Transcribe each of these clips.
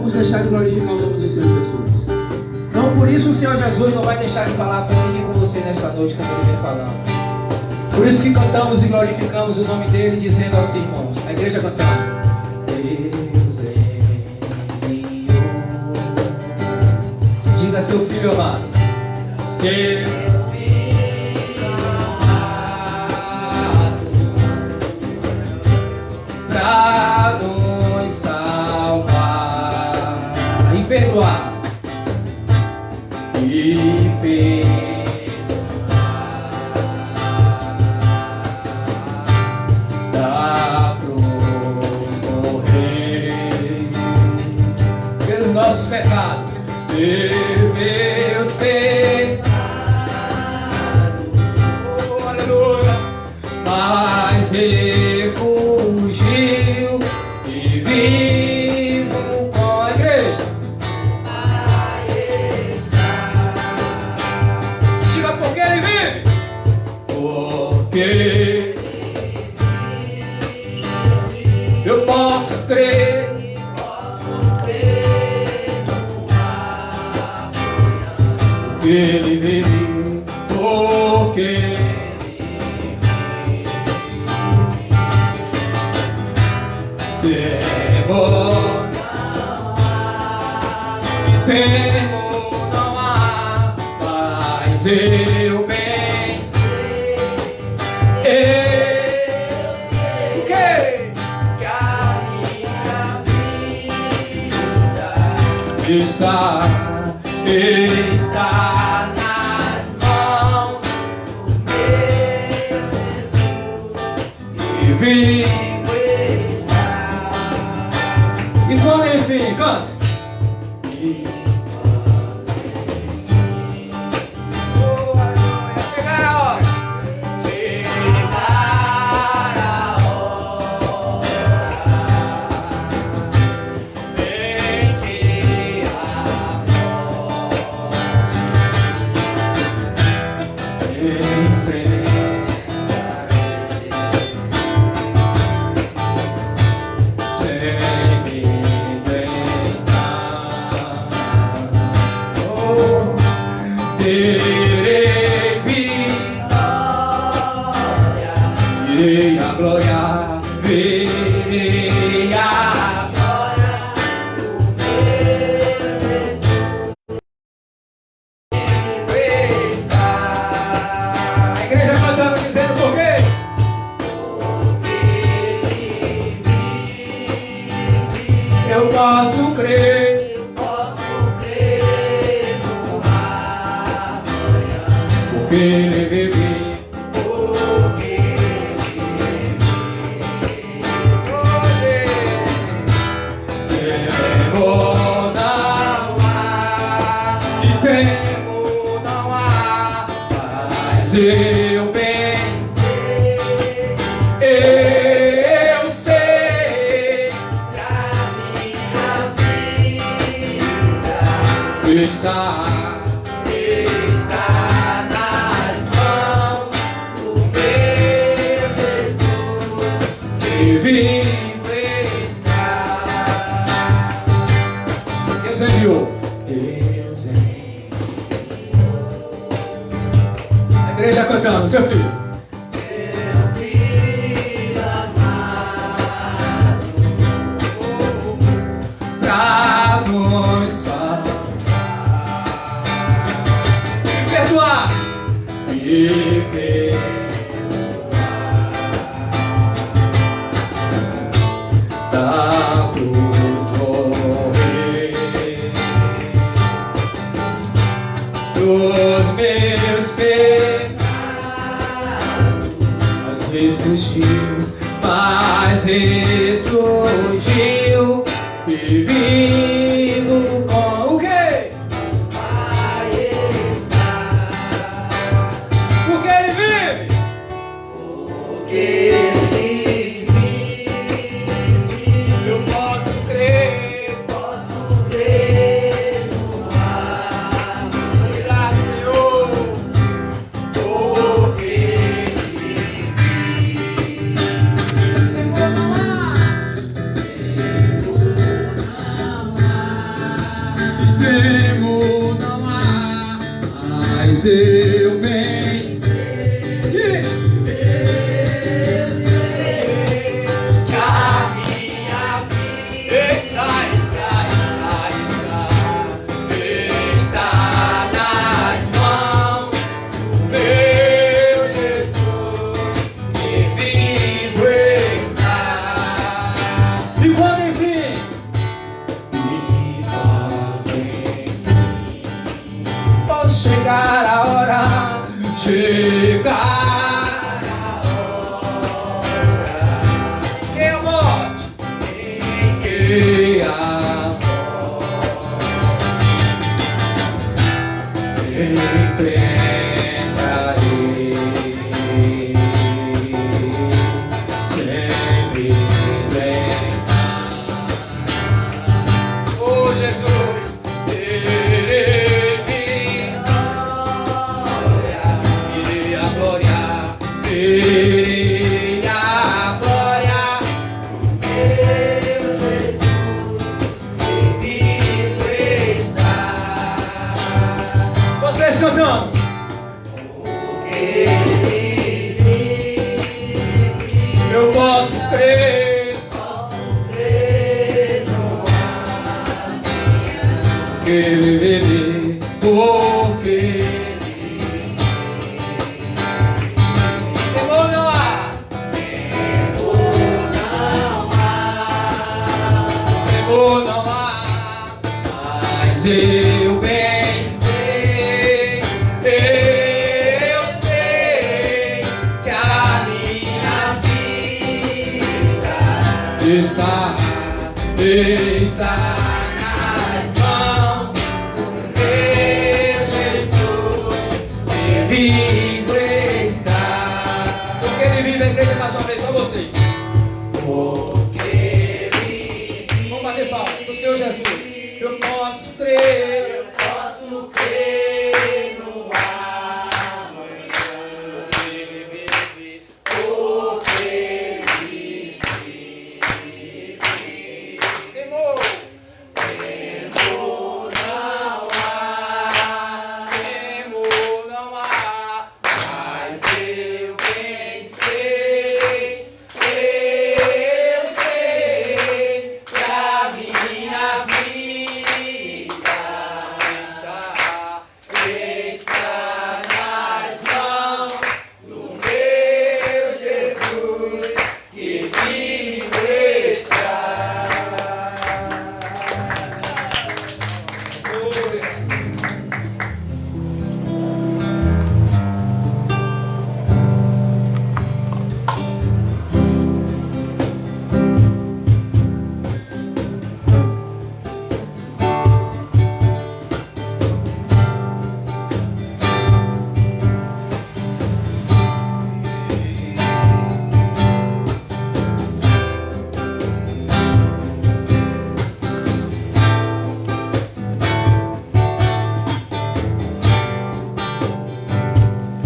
vamos deixar de glorificar o nome do Senhor Jesus. Não por isso o Senhor Jesus não vai deixar de falar comigo e com você nesta noite, como Ele vem falando. Por isso que cantamos e glorificamos o nome dEle, dizendo assim, irmãos, a igreja cantando. Deus enviou. Diga a seu filho amado. Seu filho amado, pra nos salvar e perdoar. E perdoar da cruz morrer pelos nossos pecados, meus pecados, oh, aleluia, mas refugiu e vivo com a igreja. Diga por que Ele vive, porque eu posso crer. Ele vive, porque temor não há, mas eu bem eu sei o quê? Que a minha vida está nas mãos do meu Jesus e vivo está. E quando enfim, canta. Terei vitória, irei a glória, verei a glória do meu Jesus está. A igreja cantando, dizendo por quê? Porque eu posso crer. Ele vive, porque temor não há, e temor não há, mas eu pensei, eu sei que a minha vida está vivo está. Deus enviou. Deus enviou. A igreja cantando, seu filho. Seu filho amado, pra nos salvar e perdoar. E perdoar da cruz morrer dos meus pecados, mas ressurgiu e vivo com o quê? Pai está. Porque Ele vive, porque Ele chegar a hora que a morte, que a morte enfrentarei sempre bem. Oh Jesus, terei a glória, terei a glória, meu Jesus, vivo está. Vocês cantando. Eu posso crer no amanhã, que viver, porque temor não há, temor não há, mas eu bem sei, eu sei que a minha vida está nas mãos do meu Jesus, que vivo está. Porque ele vive, a igreja mais uma vez, só vocês. Porque ele vive. Vamos bater palma do Senhor Jesus. Eu posso crer no amanhã, ele vive, porque ele vive. Temor não há, mas eu bem sei, eu sei que a minha vida está nas mãos do meu Jesus, que vivo está.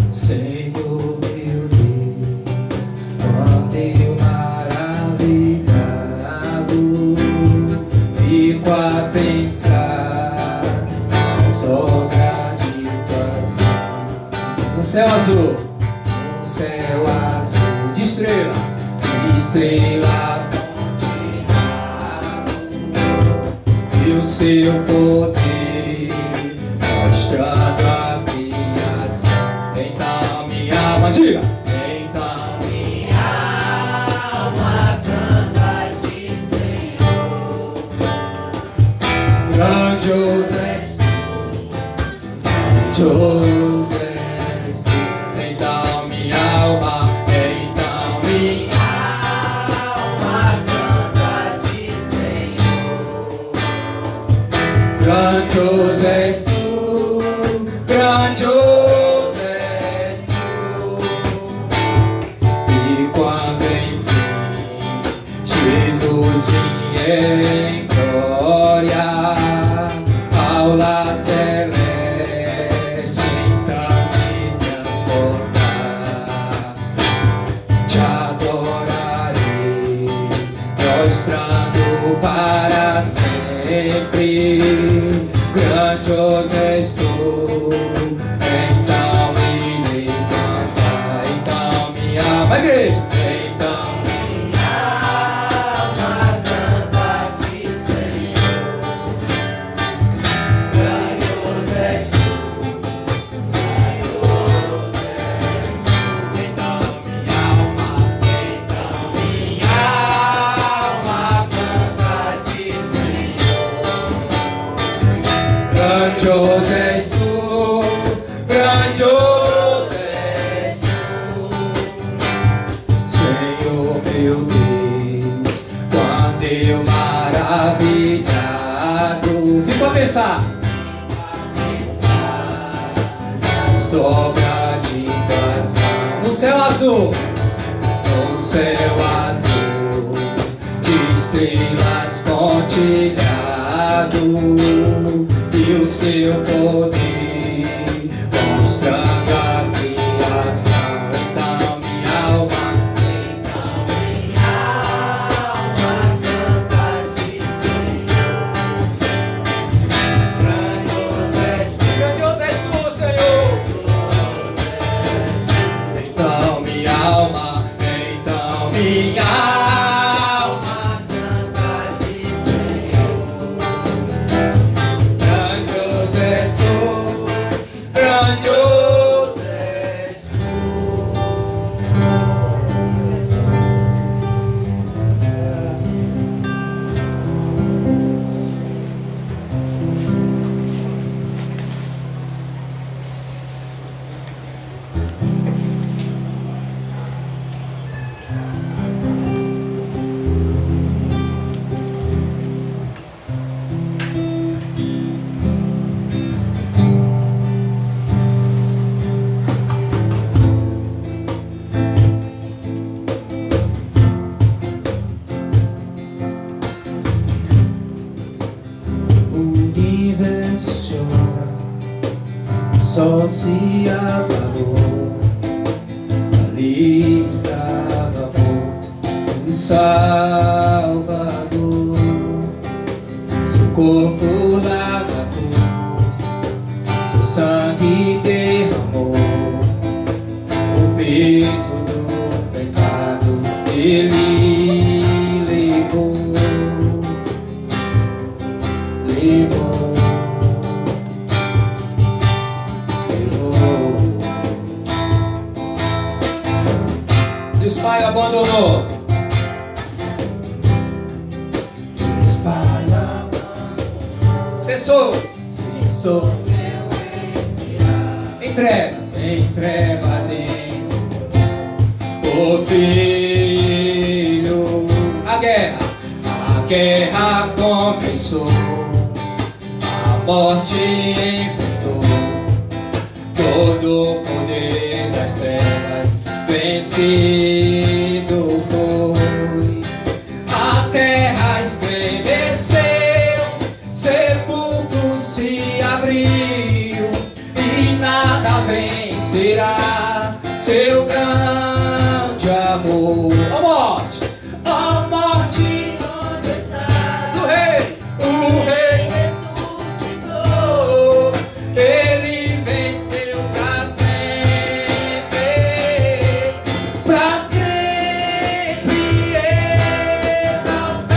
Senhor meu Deus, ó teu maravilhado, fico a pensar nas obras de tuas mãos. No céu azul de estrela pontilhado, e o seu poder mostrando a criação. Então minha alma, diga! Então minha alma canta a ti, Senhor. Grandioso és tu, grandioso és tu. Então minha alma canta a ti, Senhor. Grandioso és tu, grandioso és tu. E quando enfim Jesus vier em glória ao lar celeste, então me transformar, te adorarei, mostrando para sempre. Grandioso és tu, então irei cantar. Então minha alma, igreja, então minha alma canta a ti, Senhor. Grandioso és tu, grandioso és tu. Então minha alma canta a ti, Senhor. Grandioso és tu, grandioso és pensar. Sobra de tuas mãos. No céu azul. No céu azul. De estrelas pontilhado. E o seu poder mostrando a criação. Então minha alma canta de Senhor. Grandioso és tu, Senhor. Então minha alma canta de Senhor. Grandioso és tu, grandioso és tu. O universo chora, o sol se apagou, ali estava morto o Salvador. Seu corpo lá na cruz, seu sangue derramou, o peso do pecado ele levou. Deus Pai abandonou. Deus Pai abandonou. Cessou seu respirar. Em trevas, o Filho. A guerra começou. A morte enfrentou, todo o poder das trevas vencido foi. A terra estremeceu, sepulcro se abriu, e nada vencerá seu grande amor. Ó morte, onde estás? O rei ressuscitou, ele venceu pra sempre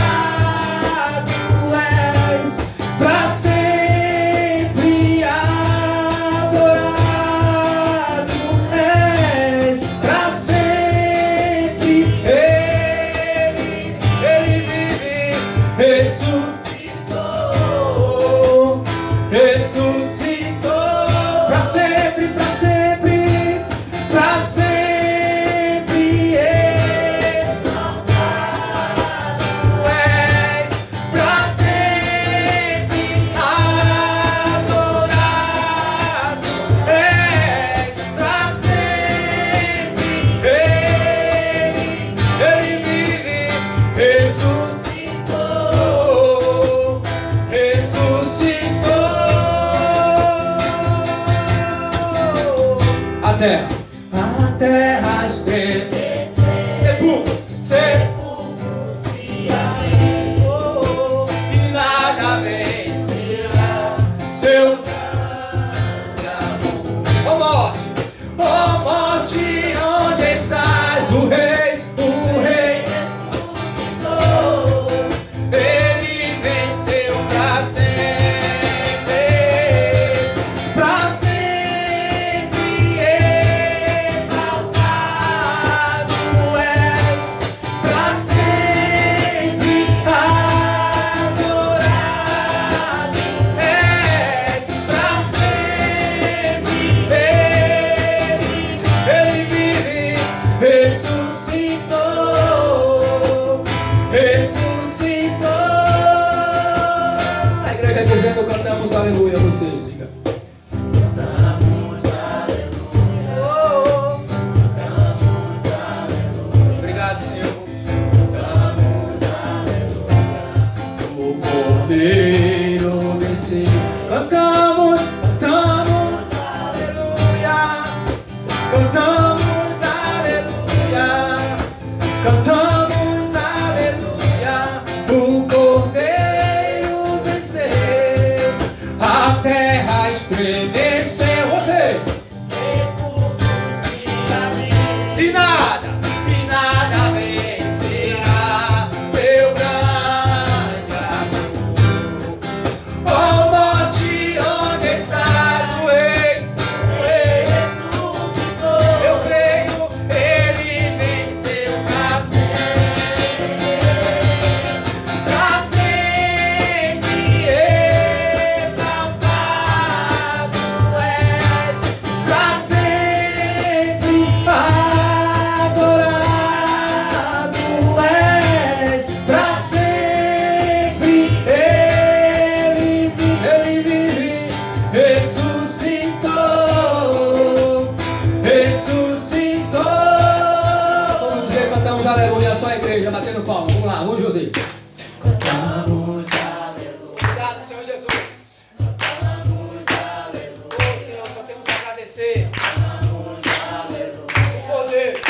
exaltado és, pra sempre adorado és, pra sempre ele vive, ressuscitou, pra sempre, pra sempre, pra sempre exaltado és, pra sempre adorado és, pra sempre ele vive, ressuscitou, ressuscitou. A terra estremeceu, sepulcro se abriu, e nada vencerá seu grande amor. Ó morte, onde estás? O rei ressuscitou, ele venceu pra sempre exaltado Comece dizendo: cantamos aleluia. Vocês, diga. Cantamos aleluia. Oh, oh. Cantamos aleluia. Obrigado, Senhor. Cantamos aleluia. O Cordeiro venceu. Cantamos, cantamos aleluia. Cantamos aleluia. Cantamos aleluia. O Cordeiro venceu. A terra estremeceu. Vocês. Sepulcros se abriram. E nada vencerá seu grande amor. Oh, morte, onde estás, o rei? O Rei ressuscitou. Eu creio, ele venceu pra sempre. Pra sempre exaltado és. Pra sempre adorado és. Pra sempre ele vive, ressuscitou, ressuscitou. Vamos dizer, cantamos aleluia, só a igreja batendo palma. Vamos lá, vamos, José. Cantamos aleluia. Obrigado, Senhor Jesus. Cantamos aleluia. Oh, Senhor, só temos a agradecer Cantamos aleluia. o poder.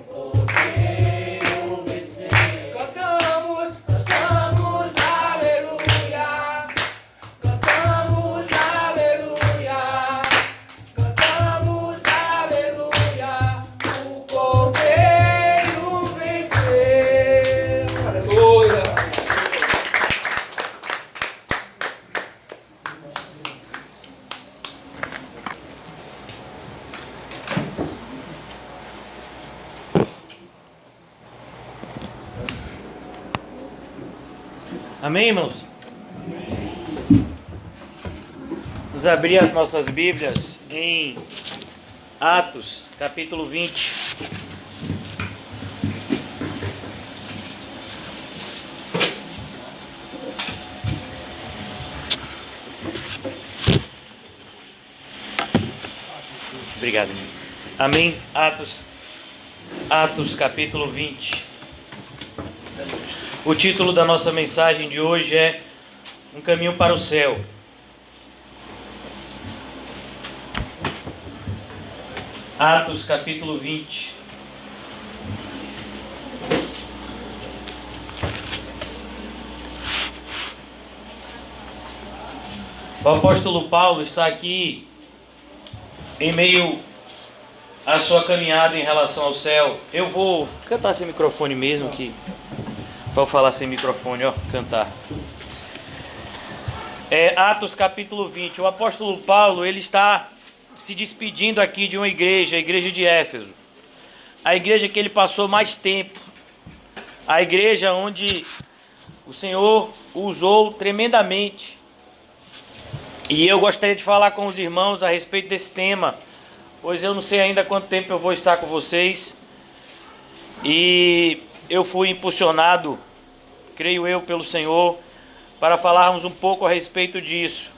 O Cordeiro venceu. Cantamos, cantamos aleluia. Cantamos aleluia. Cantamos aleluia. O Cordeiro venceu. Aleluia. Amém, irmãos? Vamos abrir as nossas Bíblias em Atos, capítulo 20. Obrigado. Amém? Atos, capítulo 20. O título da nossa mensagem de hoje é Um Caminho para o Céu. Atos capítulo 20. O apóstolo Paulo está aqui em meio à sua caminhada em relação ao céu. Eu vou cantar sem microfone mesmo, que vou falar sem microfone, ó, cantar. Atos capítulo 20. O apóstolo Paulo, ele está se despedindo aqui de uma igreja, a igreja de Éfeso. A igreja que ele passou mais tempo. A igreja onde o Senhor o usou tremendamente. E eu gostaria de falar com os irmãos a respeito desse tema, pois eu não sei ainda quanto tempo eu vou estar com vocês. E eu fui impulsionado, creio eu, pelo Senhor, para falarmos um pouco a respeito disso.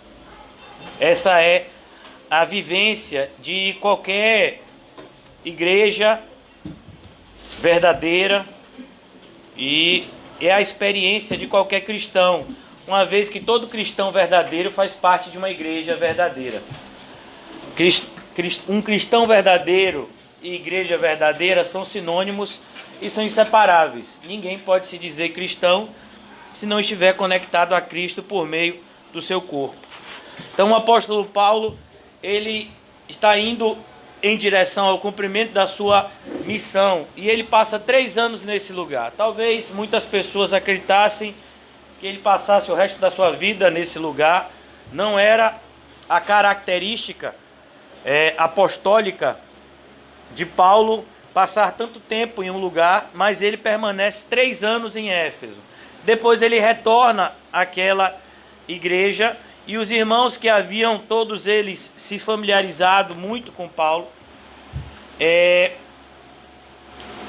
Essa é a vivência de qualquer igreja verdadeira e é a experiência de qualquer cristão, uma vez que todo cristão verdadeiro faz parte de uma igreja verdadeira. Um cristão verdadeiro e igreja verdadeira são sinônimos e são inseparáveis. Ninguém pode se dizer cristão se não estiver conectado a Cristo por meio do seu corpo. Então o apóstolo Paulo, ele está indo em direção ao cumprimento da sua missão e ele passa 3 anos nesse lugar. Talvez muitas pessoas acreditassem que ele passasse o resto da sua vida nesse lugar. Não era a característica apostólica de Paulo passar tanto tempo em um lugar, mas ele permanece 3 anos em Éfeso. Depois ele retorna àquela igreja e os irmãos que haviam todos eles se familiarizado muito com Paulo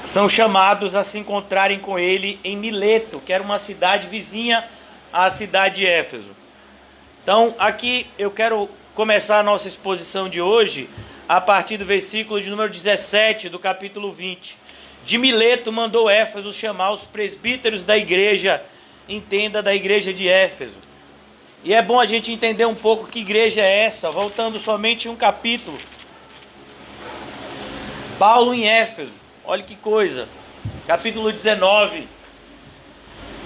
são chamados a se encontrarem com ele em Mileto, que era uma cidade vizinha à cidade de Éfeso. Então, aqui eu quero começar a nossa exposição de hoje a partir do versículo de número 17 do capítulo 20. De Mileto mandou Éfeso chamar os presbíteros da igreja, entenda, da igreja de Éfeso. E é bom a gente entender um pouco que igreja é essa, voltando somente um capítulo. Paulo em Éfeso, olha que coisa, capítulo 19,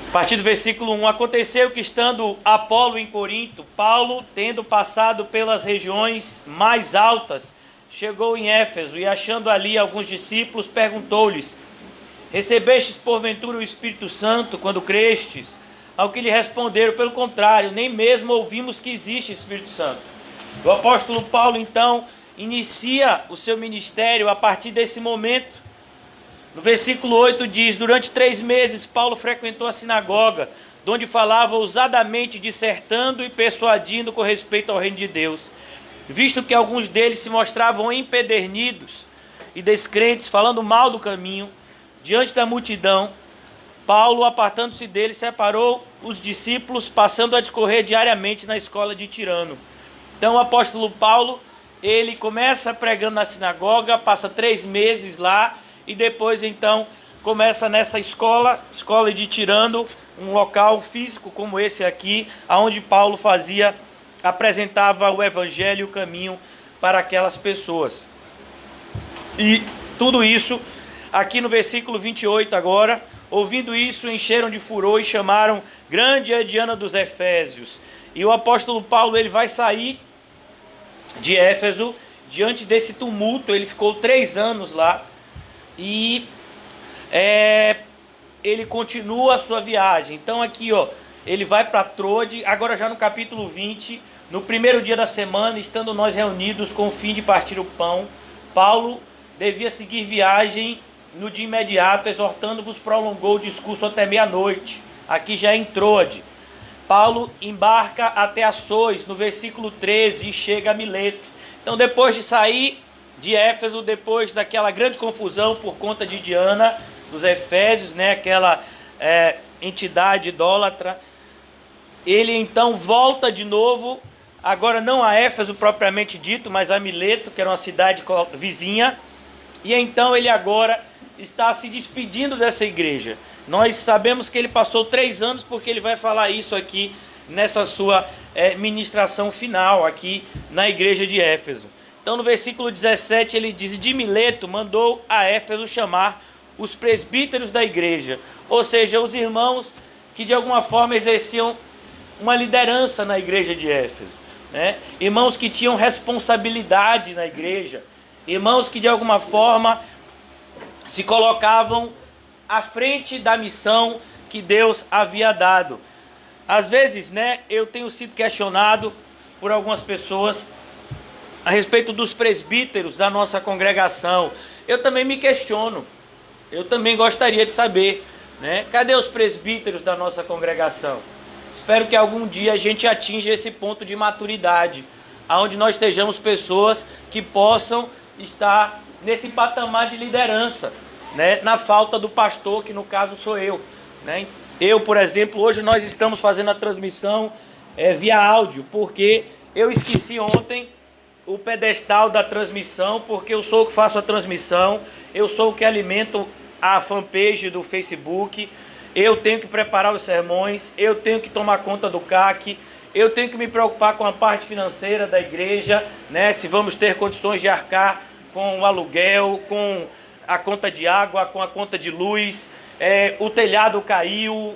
a partir do versículo 1. Aconteceu que, estando Apolo em Corinto, Paulo, tendo passado pelas regiões mais altas, chegou em Éfeso e, achando ali alguns discípulos, perguntou-lhes: recebestes porventura o Espírito Santo quando crestes? Ao que lhe responderam: pelo contrário, nem mesmo ouvimos que existe Espírito Santo. O apóstolo Paulo então inicia o seu ministério a partir desse momento. No versículo 8 diz: durante 3 meses Paulo frequentou a sinagoga, onde falava ousadamente, dissertando e persuadindo com respeito ao reino de Deus. Visto que alguns deles se mostravam empedernidos e descrentes, falando mal do caminho, diante da multidão, Paulo, apartando-se deles, separou os discípulos, passando a discorrer diariamente na escola de Tirano. Então o apóstolo Paulo, ele começa pregando na sinagoga, passa 3 meses lá, e depois então começa nessa escola de Tirano, um local físico como esse aqui, onde Paulo apresentava o evangelho e o caminho para aquelas pessoas. E tudo isso, aqui no versículo 28 agora, ouvindo isso, encheram de furor e chamaram grande a Diana dos Efésios. E o apóstolo Paulo, ele vai sair de Éfeso diante desse tumulto. Ele ficou 3 anos lá e ele continua a sua viagem. Então aqui, ele vai para Trode, agora já no capítulo 20, no primeiro dia da semana, estando nós reunidos com o fim de partir o pão, Paulo devia seguir viagem no dia imediato, exortando-vos, prolongou o discurso até meia-noite. Aqui já em Trode. Paulo embarca até Açores, no versículo 13, e chega a Mileto. Então, depois de sair de Éfeso, depois daquela grande confusão por conta de Diana dos Efésios, aquela entidade idólatra, ele então volta de novo, agora não a Éfeso propriamente dito, mas a Mileto, que era uma cidade vizinha, e então ele agora está se despedindo dessa igreja. Nós sabemos que ele passou 3 anos, porque ele vai falar isso aqui nessa sua ministração final aqui na igreja de Éfeso. Então no versículo 17 ele diz: de Mileto mandou a Éfeso chamar os presbíteros da igreja, ou seja, os irmãos que de alguma forma exerciam uma liderança na igreja de Éfeso, irmãos que tinham responsabilidade na igreja, irmãos que de alguma forma se colocavam à frente da missão que Deus havia dado. Às vezes, eu tenho sido questionado por algumas pessoas a respeito dos presbíteros da nossa congregação. Eu também me questiono, eu também gostaria de saber, cadê os presbíteros da nossa congregação? Espero que algum dia a gente atinja esse ponto de maturidade, onde nós estejamos pessoas que possam estar nesse patamar de liderança, na falta do pastor, que no caso sou eu. Eu, por exemplo, hoje nós estamos fazendo a transmissão via áudio, porque eu esqueci ontem o pedestal da transmissão, porque eu sou o que faço a transmissão, eu sou o que alimento a fanpage do Facebook, eu tenho que preparar os sermões, eu tenho que tomar conta do CAC, eu tenho que me preocupar com a parte financeira da igreja, se vamos ter condições de arcar com o aluguel, com a conta de água, com a conta de luz, o telhado caiu,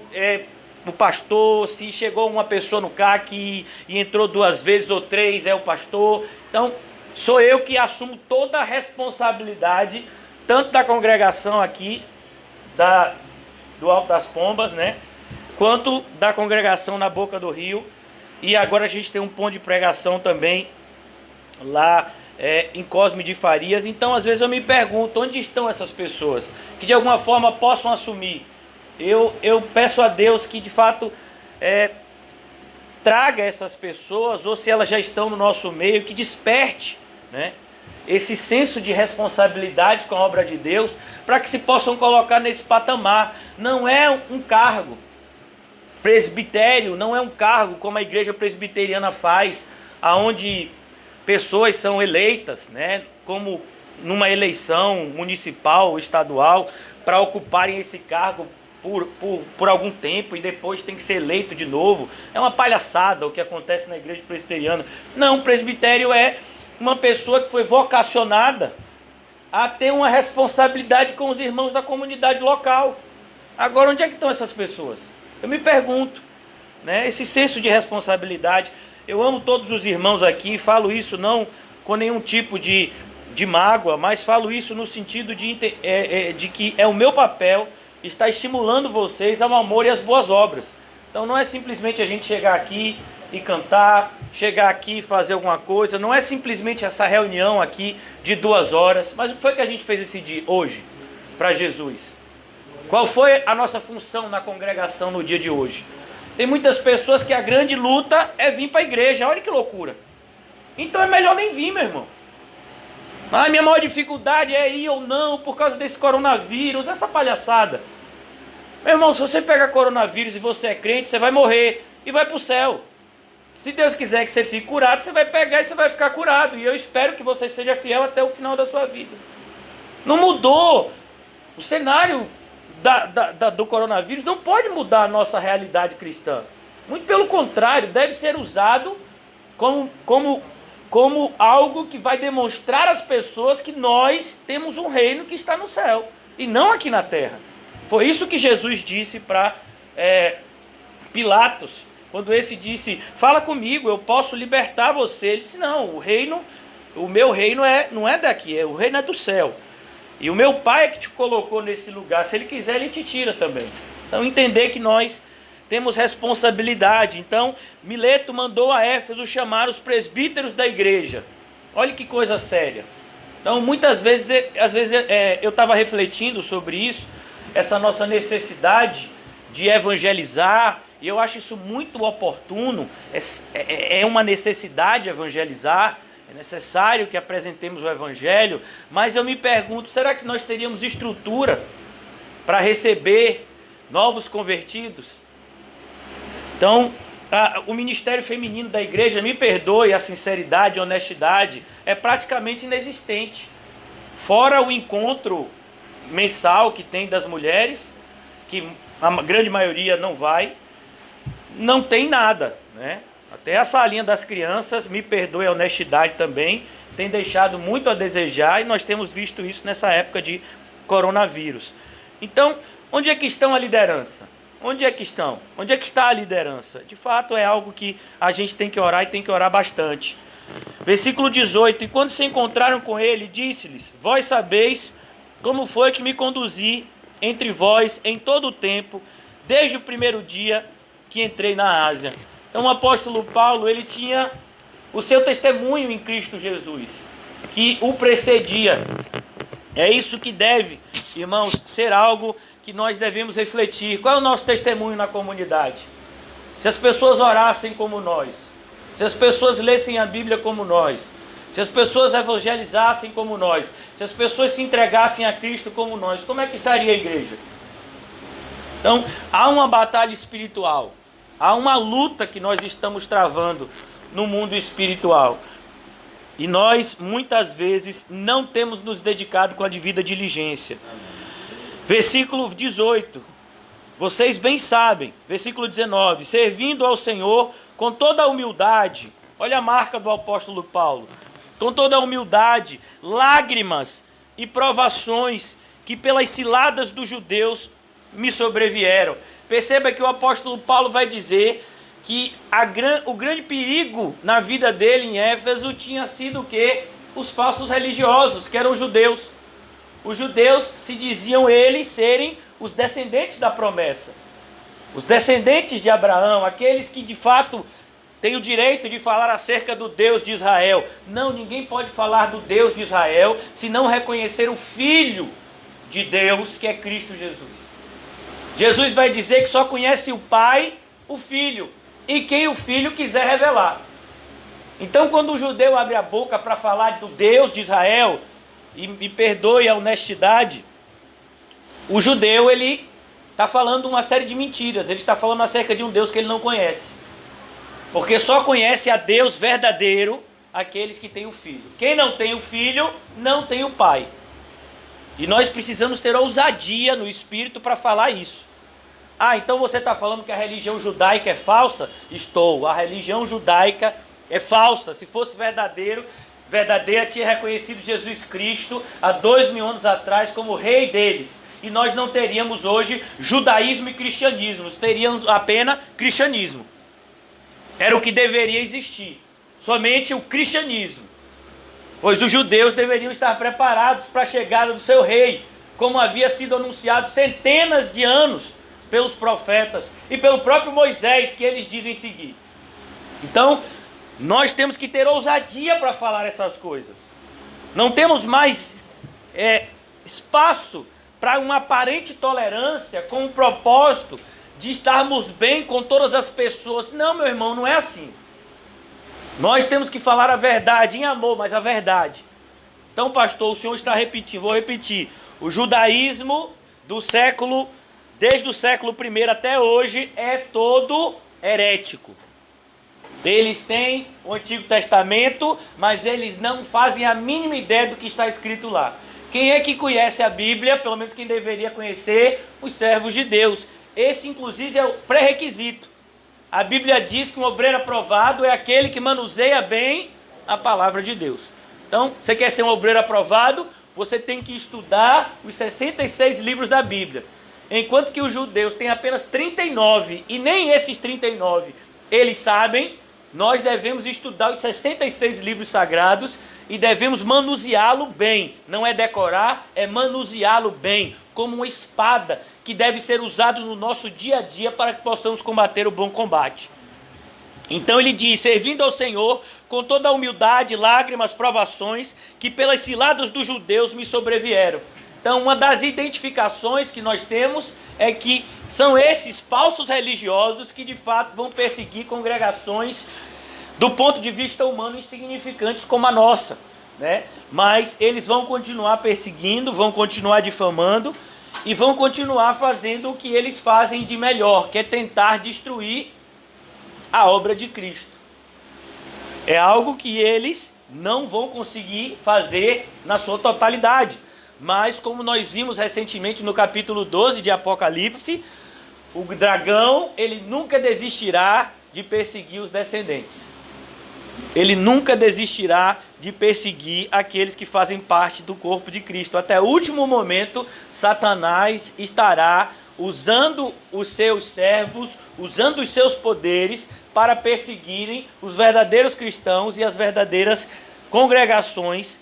o pastor, se chegou uma pessoa no CAC e entrou 2 vezes ou 3, é o pastor. Então, sou eu que assumo toda a responsabilidade, tanto da congregação aqui, do Alto das Pombas, quanto da congregação na Boca do Rio. E agora a gente tem um ponto de pregação também lá em Cosme de Farias. Então, às vezes eu me pergunto, onde estão essas pessoas que de alguma forma possam assumir? Eu peço a Deus que de fato traga essas pessoas, ou se elas já estão no nosso meio, que desperte esse senso de responsabilidade com a obra de Deus, para que se possam colocar nesse patamar. Não é um cargo, Presbitério não é um cargo como a igreja presbiteriana faz, aonde pessoas são eleitas, né, como numa eleição municipal, estadual, para ocuparem esse cargo por algum tempo e depois tem que ser eleito de novo. É uma palhaçada o que acontece na igreja presbiteriana. Não, presbitério é uma pessoa que foi vocacionada a ter uma responsabilidade com os irmãos da comunidade local. Agora, onde é que estão essas pessoas? Eu me pergunto, né? Esse senso de responsabilidade. Eu amo todos os irmãos aqui, falo isso não com nenhum tipo de mágoa, mas falo isso no sentido de que é o meu papel estar estimulando vocês ao amor e às boas obras. Então não é simplesmente a gente chegar aqui e cantar, chegar aqui e fazer alguma coisa, não é simplesmente essa reunião aqui de 2 horas, mas o que foi que a gente fez esse dia, hoje, para Jesus? Qual foi a nossa função na congregação no dia de hoje? Tem muitas pessoas que a grande luta é vir para a igreja, olha que loucura. Então é melhor nem vir, meu irmão. A minha maior dificuldade é ir ou não por causa desse coronavírus, essa palhaçada. Meu irmão, se você pega coronavírus e você é crente, você vai morrer e vai para o céu. Se Deus quiser que você fique curado, você vai pegar e você vai ficar curado. E eu espero que você seja fiel até o final da sua vida. Não mudou. O cenário do coronavírus não pode mudar a nossa realidade cristã. Muito pelo contrário, deve ser usado como algo que vai demonstrar às pessoas que nós temos um reino que está no céu e não aqui na terra. Foi isso que Jesus disse para Pilatos, quando esse disse, fala comigo, eu posso libertar você. Ele disse, não, o meu reino não é daqui, o reino é do céu. E o meu pai é que te colocou nesse lugar, se ele quiser ele te tira também. Então entender que nós temos responsabilidade. Então Mileto mandou a Éfeso chamar os presbíteros da igreja. Olha que coisa séria. Então muitas vezes, eu estava refletindo sobre isso, essa nossa necessidade de evangelizar, e eu acho isso muito oportuno, é uma necessidade evangelizar, é necessário que apresentemos o evangelho, mas eu me pergunto, será que nós teríamos estrutura para receber novos convertidos? Então, o ministério feminino da igreja, me perdoe a sinceridade e honestidade, é praticamente inexistente. Fora o encontro mensal que tem das mulheres, que a grande maioria não vai, não tem nada, né? Até a salinha das crianças, me perdoe a honestidade também, tem deixado muito a desejar e nós temos visto isso nessa época de coronavírus. Então, onde é que estão a liderança? Onde é que estão? Onde é que está a liderança? De fato, é algo que a gente tem que orar e tem que orar bastante. Versículo 18, e quando se encontraram com ele, disse-lhes, vós sabeis como foi que me conduzi entre vós em todo o tempo, desde o primeiro dia que entrei na Ásia. Então o apóstolo Paulo, ele tinha o seu testemunho em Cristo Jesus, que o precedia. É isso que deve, irmãos, ser algo que nós devemos refletir. Qual é o nosso testemunho na comunidade? Se as pessoas orassem como nós, se as pessoas lessem a Bíblia como nós, se as pessoas evangelizassem como nós, se as pessoas se entregassem a Cristo como nós, como é que estaria a igreja? Então, há uma batalha espiritual, há uma luta que nós estamos travando no mundo espiritual. E nós, muitas vezes, não temos nos dedicado com a devida diligência. Versículo 18, vocês bem sabem, versículo 19, servindo ao Senhor com toda a humildade, olha a marca do apóstolo Paulo, com toda a humildade, lágrimas e provações que pelas ciladas dos judeus me sobrevieram. Perceba que o apóstolo Paulo vai dizer que o grande perigo na vida dele em Éfeso tinha sido o quê? Os falsos religiosos, que eram os judeus. Os judeus se diziam eles serem os descendentes da promessa, os descendentes de Abraão, aqueles que de fato têm o direito de falar acerca do Deus de Israel. Não, ninguém pode falar do Deus de Israel se não reconhecer o Filho de Deus, que é Cristo Jesus. Jesus vai dizer que só conhece o Pai, o Filho, e quem o Filho quiser revelar. Então, quando o judeu abre a boca para falar do Deus de Israel, e me perdoe a honestidade, o judeu, ele está falando uma série de mentiras. Ele está falando acerca de um Deus que ele não conhece. Porque só conhece a Deus verdadeiro aqueles que têm o Filho. Quem não tem o Filho, não tem o Pai. E nós precisamos ter ousadia no Espírito para falar isso. Ah, então você está falando que a religião judaica é falsa? Estou. A religião judaica é falsa. Se fosse verdadeira, tinha reconhecido Jesus Cristo há 2000 anos atrás como rei deles. E nós não teríamos hoje judaísmo e cristianismo. Teríamos apenas cristianismo. Era o que deveria existir. Somente o cristianismo. Pois os judeus deveriam estar preparados para a chegada do seu rei, como havia sido anunciado centenas de anos pelos profetas e pelo próprio Moisés, que eles dizem seguir. Então, nós temos que ter ousadia para falar essas coisas. Não temos mais espaço para uma aparente tolerância com o propósito de estarmos bem com todas as pessoas. Não, meu irmão, não é assim. Nós temos que falar a verdade em amor, mas a verdade. Então, pastor, o senhor está repetindo, vou repetir. O judaísmo desde o século I até hoje, é todo herético. Eles têm o Antigo Testamento, mas eles não fazem a mínima ideia do que está escrito lá. Quem é que conhece a Bíblia? Pelo menos quem deveria conhecer, os servos de Deus. Esse, inclusive, é o pré-requisito. A Bíblia diz que um obreiro aprovado é aquele que manuseia bem a palavra de Deus. Então, você quer ser um obreiro aprovado? Você tem que estudar os 66 livros da Bíblia. Enquanto que os judeus têm apenas 39, e nem esses 39 eles sabem, nós devemos estudar os 66 livros sagrados e devemos manuseá-lo bem. Não é decorar, é manuseá-lo bem, como uma espada que deve ser usado no nosso dia a dia para que possamos combater o bom combate. Então ele diz, servindo ao Senhor com toda a humildade, lágrimas, provações, que pelas ciladas dos judeus me sobrevieram. Então uma das identificações que nós temos é que são esses falsos religiosos que de fato vão perseguir congregações do ponto de vista humano insignificantes como a nossa, né? Mas eles vão continuar perseguindo, vão continuar difamando e vão continuar fazendo o que eles fazem de melhor, que é tentar destruir a obra de Cristo. É algo que eles não vão conseguir fazer na sua totalidade. Mas como nós vimos recentemente no capítulo 12 de Apocalipse, o dragão, ele nunca desistirá de perseguir os descendentes. Ele nunca desistirá de perseguir aqueles que fazem parte do corpo de Cristo. Até o último momento, Satanás estará usando os seus servos, usando os seus poderes para perseguirem os verdadeiros cristãos e as verdadeiras congregações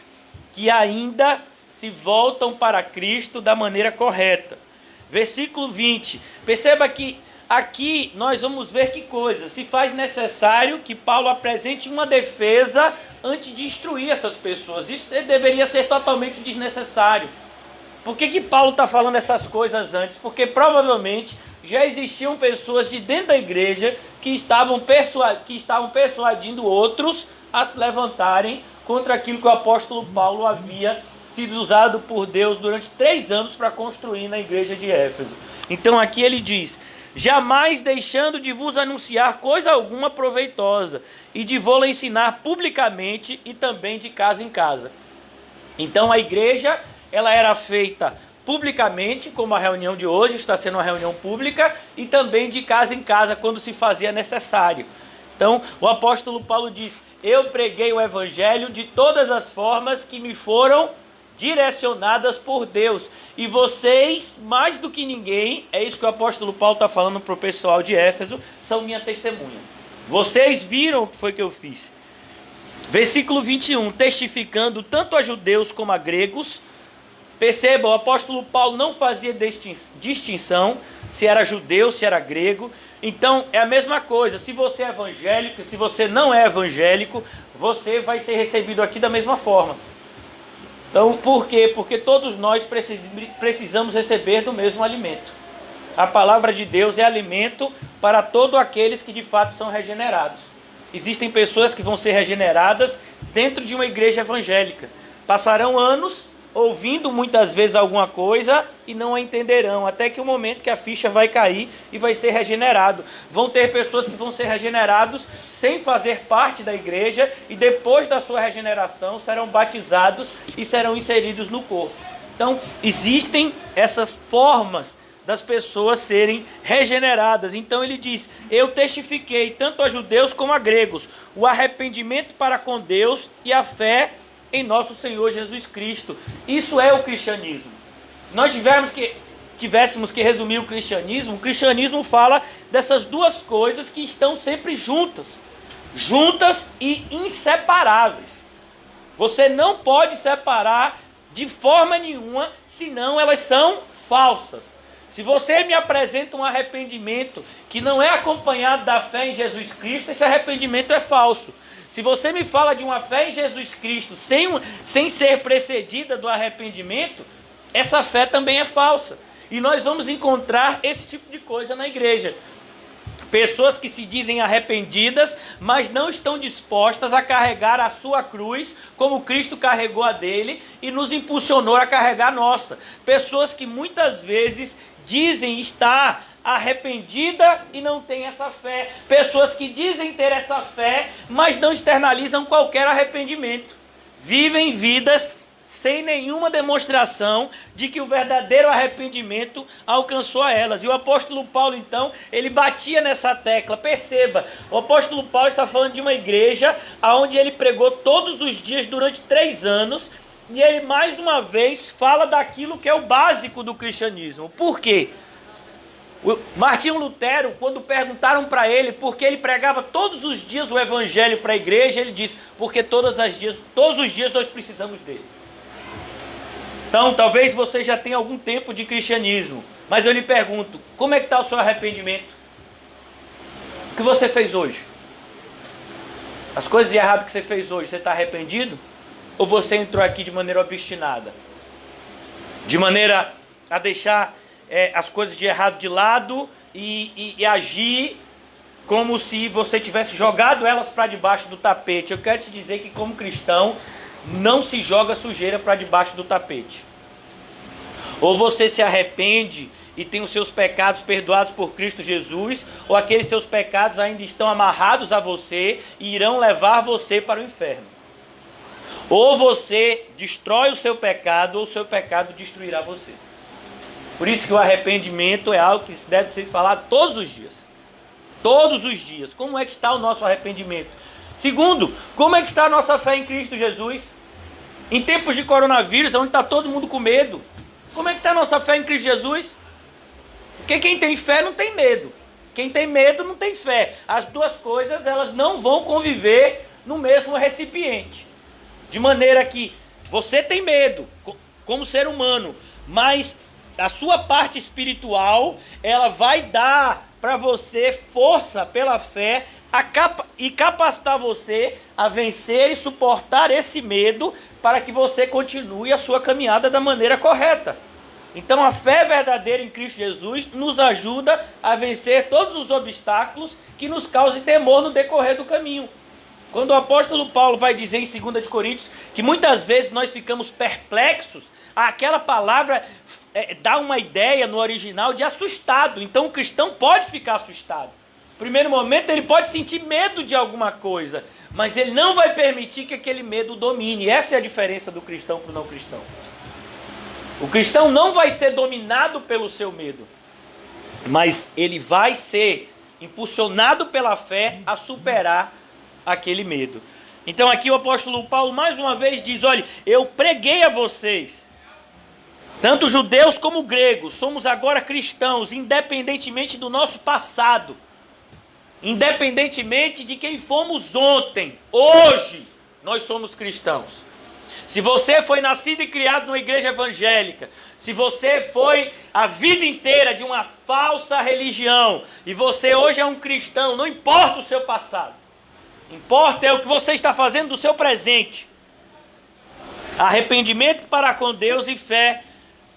que ainda se voltam para Cristo da maneira correta. Versículo 20. Perceba que aqui nós vamos ver que coisa. Se faz necessário que Paulo apresente uma defesa antes de instruir essas pessoas. Isso deveria ser totalmente desnecessário. Por que Paulo está falando essas coisas antes? Porque provavelmente já existiam pessoas de dentro da igreja que estavam persuadindo outros a se levantarem contra aquilo que o apóstolo Paulo havia sido usado por Deus durante 3 anos para construir na igreja de Éfeso. Então aqui ele diz, jamais deixando de vos anunciar coisa alguma proveitosa, e de vô-la ensinar publicamente e também de casa em casa. Então a igreja, ela era feita publicamente, como a reunião de hoje está sendo uma reunião pública, e também de casa em casa, quando se fazia necessário. Então o apóstolo Paulo diz, eu preguei o evangelho de todas as formas que me foram direcionadas por Deus, e vocês, mais do que ninguém, é isso que o apóstolo Paulo está falando para o pessoal de Éfeso, são minha testemunha. Vocês viram o que foi que eu fiz. Versículo 21, testificando tanto a judeus como a gregos. Perceba, o apóstolo Paulo não fazia distinção se era judeu, se era grego. Então é a mesma coisa, se você é evangélico, se você não é evangélico, você vai ser recebido aqui da mesma forma. Então, por quê? Porque todos nós precisamos receber do mesmo alimento. A palavra de Deus é alimento para todos aqueles que de fato são regenerados. Existem pessoas que vão ser regeneradas dentro de uma igreja evangélica. Passarão anos ouvindo muitas vezes alguma coisa e não a entenderão, até que o momento que a ficha vai cair e vai ser regenerado. Vão ter pessoas que vão ser regenerados sem fazer parte da igreja e depois da sua regeneração serão batizados e serão inseridos no corpo. Então, existem essas formas das pessoas serem regeneradas. Então ele diz: eu testifiquei tanto a judeus como a gregos o arrependimento para com Deus e a fé em nosso Senhor Jesus Cristo. Isso é o cristianismo. Se nós tivéssemos que resumir o cristianismo fala dessas duas coisas que estão sempre juntas e inseparáveis. Você não pode separar de forma nenhuma, senão elas são falsas. Se você me apresenta um arrependimento que não é acompanhado da fé em Jesus Cristo, esse arrependimento é falso. Se você me fala de uma fé em Jesus Cristo sem ser precedida do arrependimento, essa fé também é falsa. E nós vamos encontrar esse tipo de coisa na igreja. Pessoas que se dizem arrependidas, mas não estão dispostas a carregar a sua cruz, como Cristo carregou a dele e nos impulsionou a carregar a nossa. Pessoas que muitas vezes dizem estar arrependida e não têm essa fé. Pessoas que dizem ter essa fé, mas não externalizam qualquer arrependimento. Vivem vidas sem nenhuma demonstração de que o verdadeiro arrependimento alcançou a elas. E o apóstolo Paulo, então, ele batia nessa tecla. Perceba, o apóstolo Paulo está falando de uma igreja onde ele pregou todos os dias durante 3 anos, e ele mais uma vez fala daquilo que é o básico do cristianismo. Por quê? Martinho Lutero, quando perguntaram para ele por que ele pregava todos os dias o evangelho para a igreja, ele disse: porque todos os dias nós precisamos dele. Então, talvez você já tenha algum tempo de cristianismo, mas eu lhe pergunto: como é que está o seu arrependimento? O que você fez hoje? As coisas de errado que você fez hoje, você está arrependido? Ou você entrou aqui de maneira obstinada? De maneira a deixar as coisas de errado de lado e agir como se você tivesse jogado elas para debaixo do tapete. Eu quero te dizer que, como cristão, não se joga sujeira para debaixo do tapete. Ou você se arrepende e tem os seus pecados perdoados por Cristo Jesus, ou aqueles seus pecados ainda estão amarrados a você e irão levar você para o inferno. Ou você destrói o seu pecado, ou o seu pecado destruirá você. Por isso que o arrependimento é algo que deve ser falado todos os dias. Todos os dias. Como é que está o nosso arrependimento? Segundo, como é que está a nossa fé em Cristo Jesus? Em tempos de coronavírus, onde está todo mundo com medo, como é que está a nossa fé em Cristo Jesus? Porque quem tem fé não tem medo. Quem tem medo não tem fé. As duas coisas, elas não vão conviver no mesmo recipiente. De maneira que você tem medo, como ser humano, mas a sua parte espiritual, ela vai dar para você força pela fé e capacitar você a vencer e suportar esse medo para que você continue a sua caminhada da maneira correta. Então a fé verdadeira em Cristo Jesus nos ajuda a vencer todos os obstáculos que nos causem temor no decorrer do caminho. Quando o apóstolo Paulo vai dizer em 2 de Coríntios que muitas vezes nós ficamos perplexos, aquela palavra dá uma ideia no original de assustado. Então o cristão pode ficar assustado. No primeiro momento ele pode sentir medo de alguma coisa, mas ele não vai permitir que aquele medo o domine. Essa é a diferença do cristão para o não cristão. O cristão não vai ser dominado pelo seu medo, mas ele vai ser impulsionado pela fé a superar aquele medo. Então aqui o apóstolo Paulo mais uma vez diz: olha, eu preguei a vocês, tanto judeus como gregos, somos agora cristãos, independentemente do nosso passado, independentemente de quem fomos ontem, hoje nós somos cristãos. Se você foi nascido e criado numa igreja evangélica, se você foi a vida inteira de uma falsa religião e você hoje é um cristão, não importa o seu passado, importa é o que você está fazendo do seu presente. Arrependimento para com Deus e fé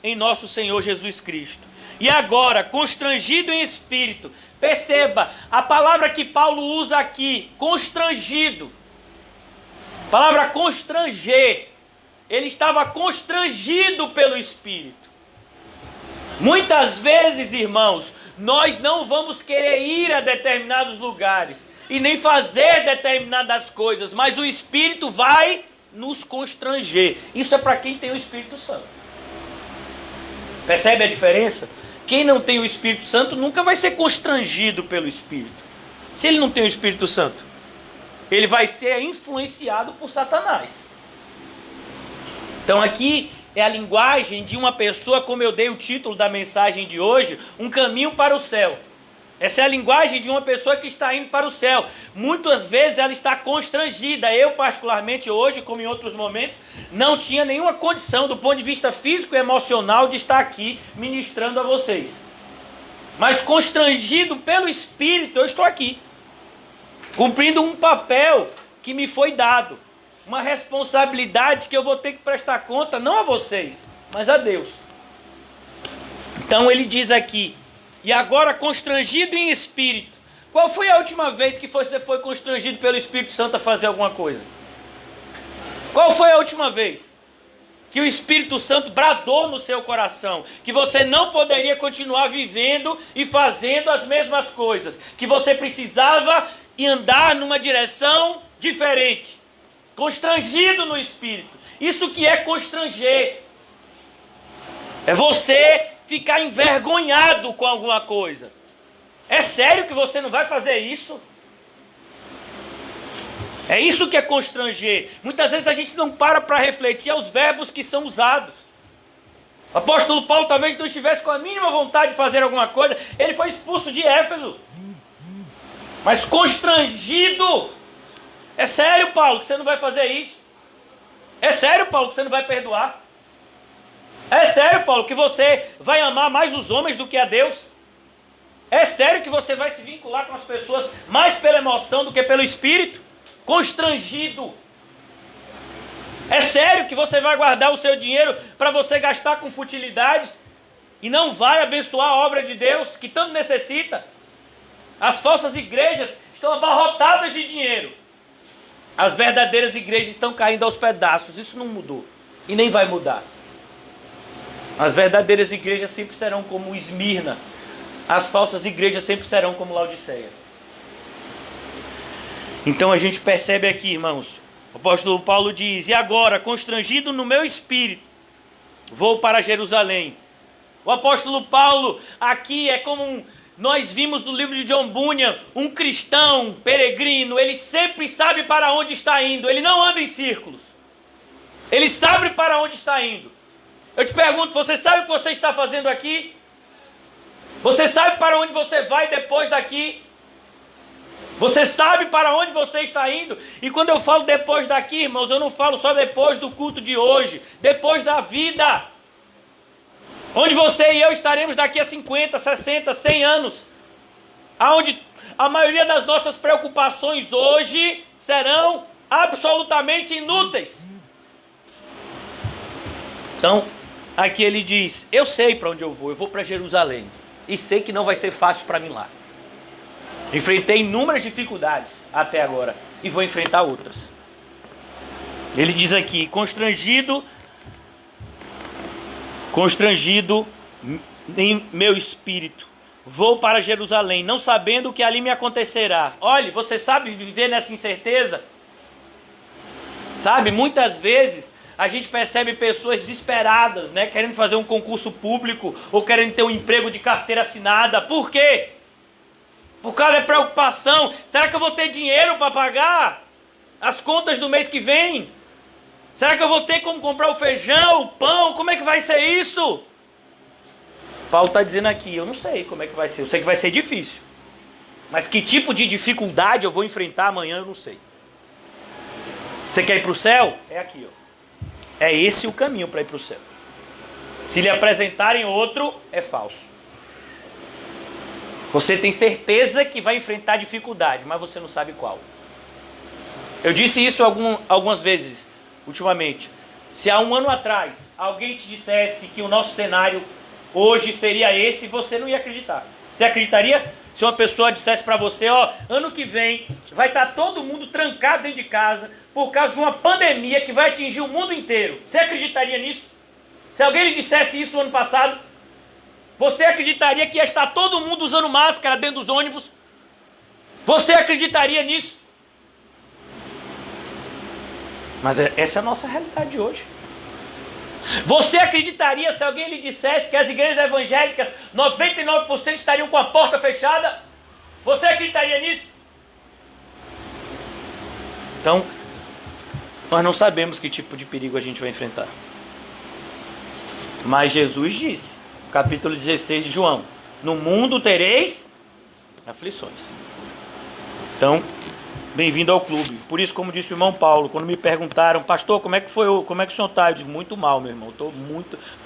em nosso Senhor Jesus Cristo. E agora, constrangido em espírito. Perceba, a palavra que Paulo usa aqui, constrangido. A palavra constranger. ele estava constrangido pelo Espírito. Muitas vezes, irmãos, nós não vamos querer ir a determinados lugares e nem fazer determinadas coisas, mas o Espírito vai nos constranger. Isso é para quem tem o Espírito Santo. Percebe a diferença? Quem não tem o Espírito Santo nunca vai ser constrangido pelo Espírito. Se ele não tem o Espírito Santo, ele vai ser influenciado por Satanás. Então aqui é a linguagem de uma pessoa, como eu dei o título da mensagem de hoje, um caminho para o céu. Essa é a linguagem de uma pessoa que está indo para o céu. Muitas vezes ela está constrangida. Eu, particularmente hoje, como em outros momentos, não tinha nenhuma condição do ponto de vista físico e emocional de estar aqui ministrando a vocês. Mas constrangido pelo Espírito, eu estou aqui, cumprindo um papel que me foi dado. Uma responsabilidade que eu vou ter que prestar conta, não a vocês, mas a Deus. Então ele diz aqui, e agora constrangido em espírito. Qual foi a última vez que você foi constrangido pelo Espírito Santo a fazer alguma coisa? Qual foi a última vez que o Espírito Santo bradou no seu coração que você não poderia continuar vivendo e fazendo as mesmas coisas, que você precisava andar numa direção diferente? Constrangido no Espírito. Isso que é constranger. É você ficar envergonhado com alguma coisa. É sério que você não vai fazer isso? É isso que é constranger. Muitas vezes a gente não para refletir aos verbos que são usados. O apóstolo Paulo talvez não estivesse com a mínima vontade de fazer alguma coisa. Ele foi expulso de Éfeso. Mas constrangido. É sério, Paulo, que você não vai fazer isso? É sério, Paulo, que você não vai perdoar? É sério, Paulo, que você vai amar mais os homens do que a Deus? É sério que você vai se vincular com as pessoas mais pela emoção do que pelo Espírito? Constrangido. É sério que você vai guardar o seu dinheiro para você gastar com futilidades e não vai abençoar a obra de Deus que tanto necessita? As falsas igrejas estão abarrotadas de dinheiro. As verdadeiras igrejas estão caindo aos pedaços. Isso não mudou e nem vai mudar. As verdadeiras igrejas sempre serão como Esmirna. As falsas igrejas sempre serão como Laodiceia. Então a gente percebe aqui, irmãos, o apóstolo Paulo diz, e agora, constrangido no meu espírito, vou para Jerusalém. O apóstolo Paulo aqui é como nós vimos no livro de John Bunyan, um cristão peregrino, ele sempre sabe para onde está indo, ele não anda em círculos. Ele sabe para onde está indo. Eu te pergunto, você sabe o que você está fazendo aqui? Você sabe para onde você vai depois daqui? Você sabe para onde você está indo? E quando eu falo depois daqui, irmãos, eu não falo só depois do culto de hoje, depois da vida. Onde você e eu estaremos daqui a 50, 60, 100 anos. Aonde a maioria das nossas preocupações hoje serão absolutamente inúteis. Então, aqui ele diz, eu sei para onde eu vou para Jerusalém. E sei que não vai ser fácil para mim lá. Enfrentei inúmeras dificuldades até agora e vou enfrentar outras. Ele diz aqui, constrangido em meu espírito, vou para Jerusalém, não sabendo o que ali me acontecerá. Olhe, você sabe viver nessa incerteza? Sabe, muitas vezes a gente percebe pessoas desesperadas, né, querendo fazer um concurso público ou querendo ter um emprego de carteira assinada. Por quê? Por causa da preocupação. Será que eu vou ter dinheiro para pagar as contas do mês que vem? Será que eu vou ter como comprar o feijão, o pão? Como é que vai ser isso? Paulo está dizendo aqui, eu não sei como é que vai ser. Eu sei que vai ser difícil. Mas que tipo de dificuldade eu vou enfrentar amanhã, eu não sei. Você quer ir para o céu? É aqui, ó. É esse o caminho para ir para o céu. Se lhe apresentarem outro, é falso. Você tem certeza que vai enfrentar dificuldade, mas você não sabe qual. Eu disse isso algumas vezes, ultimamente. Se há um ano atrás, alguém te dissesse que o nosso cenário hoje seria esse, você não ia acreditar. Você acreditaria? Se uma pessoa dissesse para você, ó, ano que vem vai estar todo mundo trancado dentro de casa por causa de uma pandemia que vai atingir o mundo inteiro. Você acreditaria nisso? Se alguém lhe dissesse isso no ano passado, você acreditaria que ia estar todo mundo usando máscara dentro dos ônibus? Você acreditaria nisso? Mas essa é a nossa realidade de hoje. Você acreditaria se alguém lhe dissesse que as igrejas evangélicas 99% estariam com a porta fechada? Você acreditaria nisso? Então, nós não sabemos que tipo de perigo a gente vai enfrentar. Mas Jesus disse, capítulo 16 de João, no mundo tereis aflições. Então, bem-vindo ao clube. Por isso, como disse o irmão Paulo, quando me perguntaram, pastor, como é que o senhor está? Eu digo, muito mal, meu irmão. Estou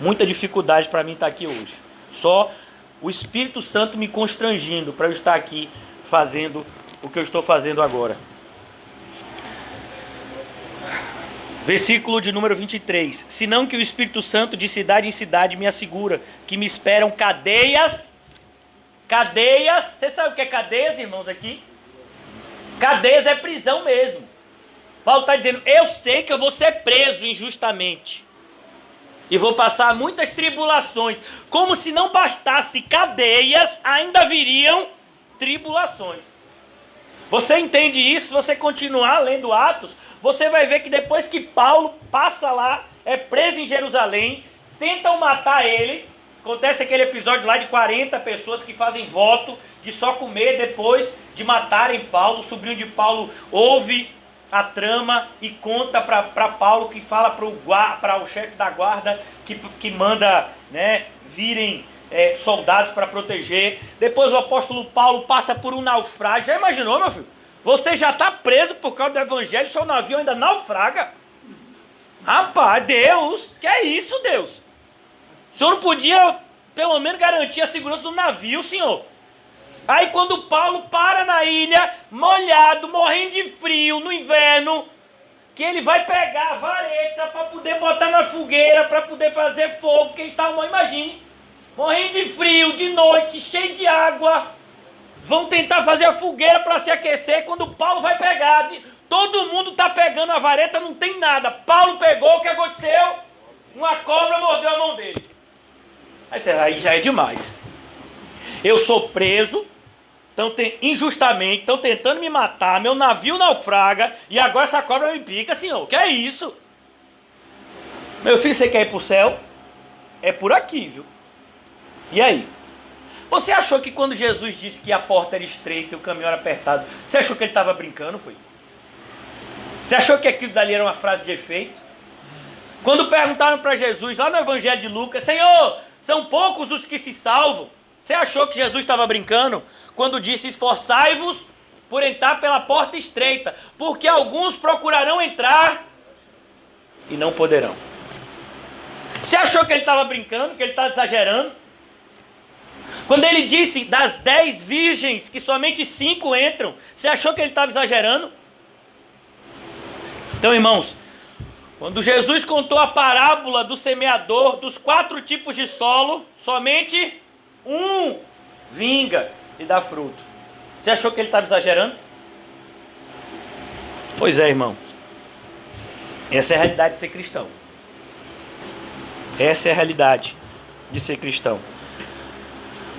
muita dificuldade para mim estar aqui hoje. Só o Espírito Santo me constrangindo para eu estar aqui fazendo o que eu estou fazendo agora. Versículo de número 23. Senão que o Espírito Santo de cidade em cidade me assegura que me esperam cadeias. Cadeias. Você sabe o que é cadeias, irmãos, aqui? Cadeias é prisão mesmo. Paulo está dizendo, eu sei que eu vou ser preso injustamente. E vou passar muitas tribulações. Como se não bastasse cadeias, ainda viriam tribulações. Você entende isso? Se você continuar lendo Atos, você vai ver que depois que Paulo passa lá, é preso em Jerusalém, tentam matar ele. Acontece aquele episódio lá de 40 pessoas que fazem voto de só comer depois de matarem Paulo. O sobrinho de Paulo ouve a trama e conta para Paulo, que fala para o chefe da guarda que manda, né, virem soldados para proteger. Depois o apóstolo Paulo passa por um naufrágio. Já imaginou, meu filho? Você já está preso por causa do evangelho, seu navio ainda naufraga. Rapaz, Deus, que é isso, Deus? O senhor não podia, pelo menos, garantir a segurança do navio, senhor? Aí quando Paulo para na ilha, molhado, morrendo de frio, no inverno, que ele vai pegar a vareta para poder botar na fogueira, para poder fazer fogo, que eles estavam, imagine, morrendo de frio, de noite, cheio de água, vão tentar fazer a fogueira para se aquecer, quando Paulo vai pegar, todo mundo está pegando a vareta, não tem nada, Paulo pegou, o que aconteceu? Uma cobra mordeu a mão dele. Aí já é demais. Eu sou preso, injustamente, estão tentando me matar, meu navio naufraga, e agora essa cobra me pica, senhor. Que é isso? Meu filho, você quer ir para o céu? É por aqui, viu? E aí? Você achou que quando Jesus disse que a porta era estreita e o caminho era apertado, você achou que ele estava brincando, foi? Você achou que aquilo dali era uma frase de efeito? Quando perguntaram para Jesus, lá no Evangelho de Lucas, Senhor, são poucos os que se salvam. Você achou que Jesus estava brincando quando disse, esforçai-vos por entrar pela porta estreita, porque alguns procurarão entrar e não poderão. Você achou que ele estava brincando, que ele estava exagerando? Quando ele disse das 10 virgens que somente 5 entram, você achou que ele estava exagerando? Então, irmãos, quando Jesus contou a parábola do semeador, dos 4 tipos de solo, somente um vinga e dá fruto. Você achou que ele estava exagerando? Pois é, irmão. Essa é a realidade de ser cristão. Essa é a realidade de ser cristão.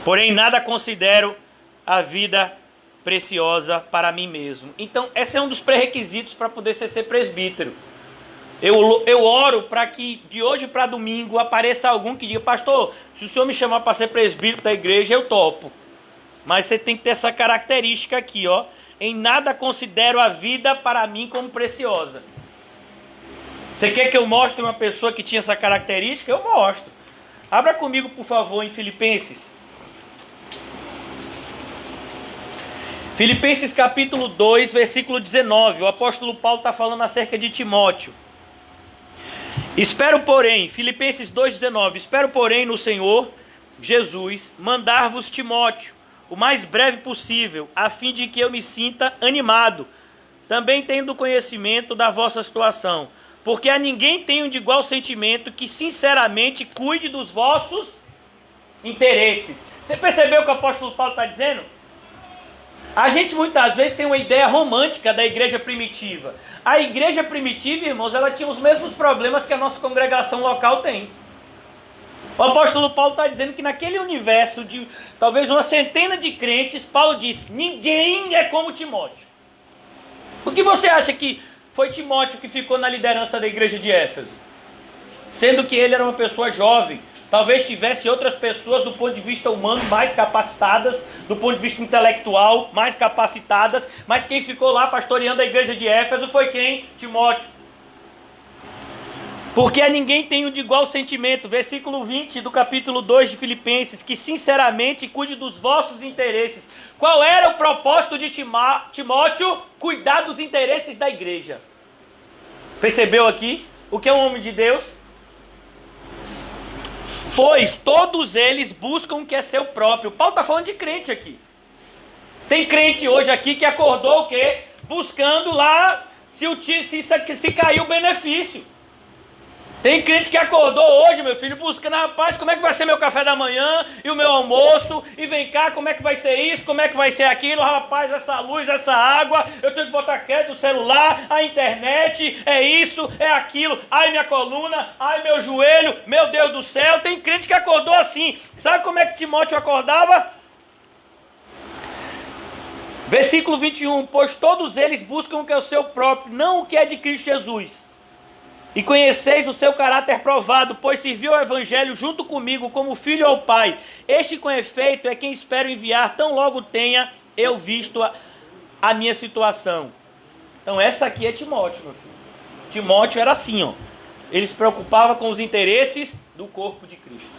Porém, nada considero a vida preciosa para mim mesmo. Então, esse é um dos pré-requisitos para poder ser presbítero. Eu oro para que de hoje para domingo apareça algum que diga, pastor, se o senhor me chamar para ser presbítero da igreja, eu topo. Mas você tem que ter essa característica aqui, ó. Em nada considero a vida para mim como preciosa. Você quer que eu mostre uma pessoa que tinha essa característica? Eu mostro. Abra comigo, por favor, em Filipenses. Filipenses capítulo 2, versículo 19. O apóstolo Paulo está falando acerca de Timóteo. Espero, porém, Filipenses 2,19, espero, porém, no Senhor Jesus, mandar-vos Timóteo, o mais breve possível, a fim de que eu me sinta animado, também tendo conhecimento da vossa situação, porque a ninguém tenho de igual sentimento que, sinceramente, cuide dos vossos interesses. Você percebeu o que o apóstolo Paulo está dizendo? A gente muitas vezes tem uma ideia romântica da igreja primitiva. A igreja primitiva, irmãos, ela tinha os mesmos problemas que a nossa congregação local tem. O apóstolo Paulo está dizendo que naquele universo de talvez uma centena de crentes, Paulo diz, ninguém é como Timóteo. Por que você acha que foi Timóteo que ficou na liderança da igreja de Éfeso? Sendo que ele era uma pessoa jovem, talvez tivesse outras pessoas do ponto de vista humano mais capacitadas, do ponto de vista intelectual mais capacitadas, mas quem ficou lá pastoreando a igreja de Éfeso foi quem? Timóteo. Porque a ninguém tenho de igual sentimento, versículo 20 do capítulo 2 de Filipenses, que sinceramente cuide dos vossos interesses. Qual era o propósito de Timóteo? Cuidar dos interesses da igreja. Percebeu aqui o que é um homem de Deus? Pois todos eles buscam o que é seu próprio. Paulo está falando de crente aqui. Tem crente hoje aqui que acordou o quê? Buscando lá se caiu o benefício. Tem crente que acordou hoje, meu filho, buscando, rapaz, como é que vai ser meu café da manhã e o meu almoço? E vem cá, como é que vai ser isso? Como é que vai ser aquilo? Rapaz, essa luz, essa água, eu tenho que botar crédito no celular, a internet, é isso, é aquilo. Ai, minha coluna, ai, meu joelho, meu Deus do céu. Tem crente que acordou assim. Sabe como é que Timóteo acordava? Versículo 21, pois todos eles buscam o que é o seu próprio, não o que é de Cristo Jesus. E conheceis o seu caráter provado, pois serviu ao evangelho junto comigo como filho ao Pai. Este com efeito é quem espero enviar, tão logo tenha eu visto a minha situação. Então essa aqui é Timóteo, meu filho. Timóteo era assim, ó. Ele se preocupava com os interesses do corpo de Cristo.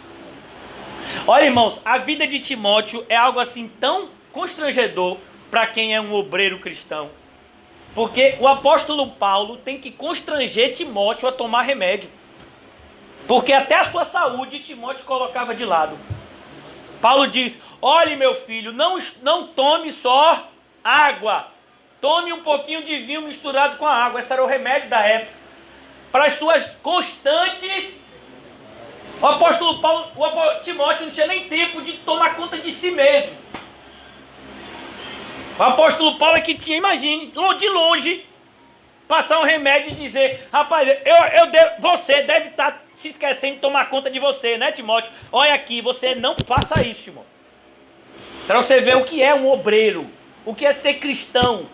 Olha, irmãos, a vida de Timóteo é algo assim tão constrangedor para quem é um obreiro cristão. Porque o apóstolo Paulo tem que constranger Timóteo a tomar remédio. Porque até a sua saúde Timóteo colocava de lado. Paulo diz, olhe meu filho, não tome só água. Tome um pouquinho de vinho misturado com a água. Esse era o remédio da época. Para as suas constantes... Timóteo não tinha nem tempo de tomar conta de si mesmo. O apóstolo Paulo é que tinha, imagine, de longe, passar um remédio e dizer, rapaz, você deve estar se esquecendo de tomar conta de você, né, Timóteo? Olha aqui, você não faça isso, Timóteo. Para você ver o que é um obreiro, o que é ser cristão.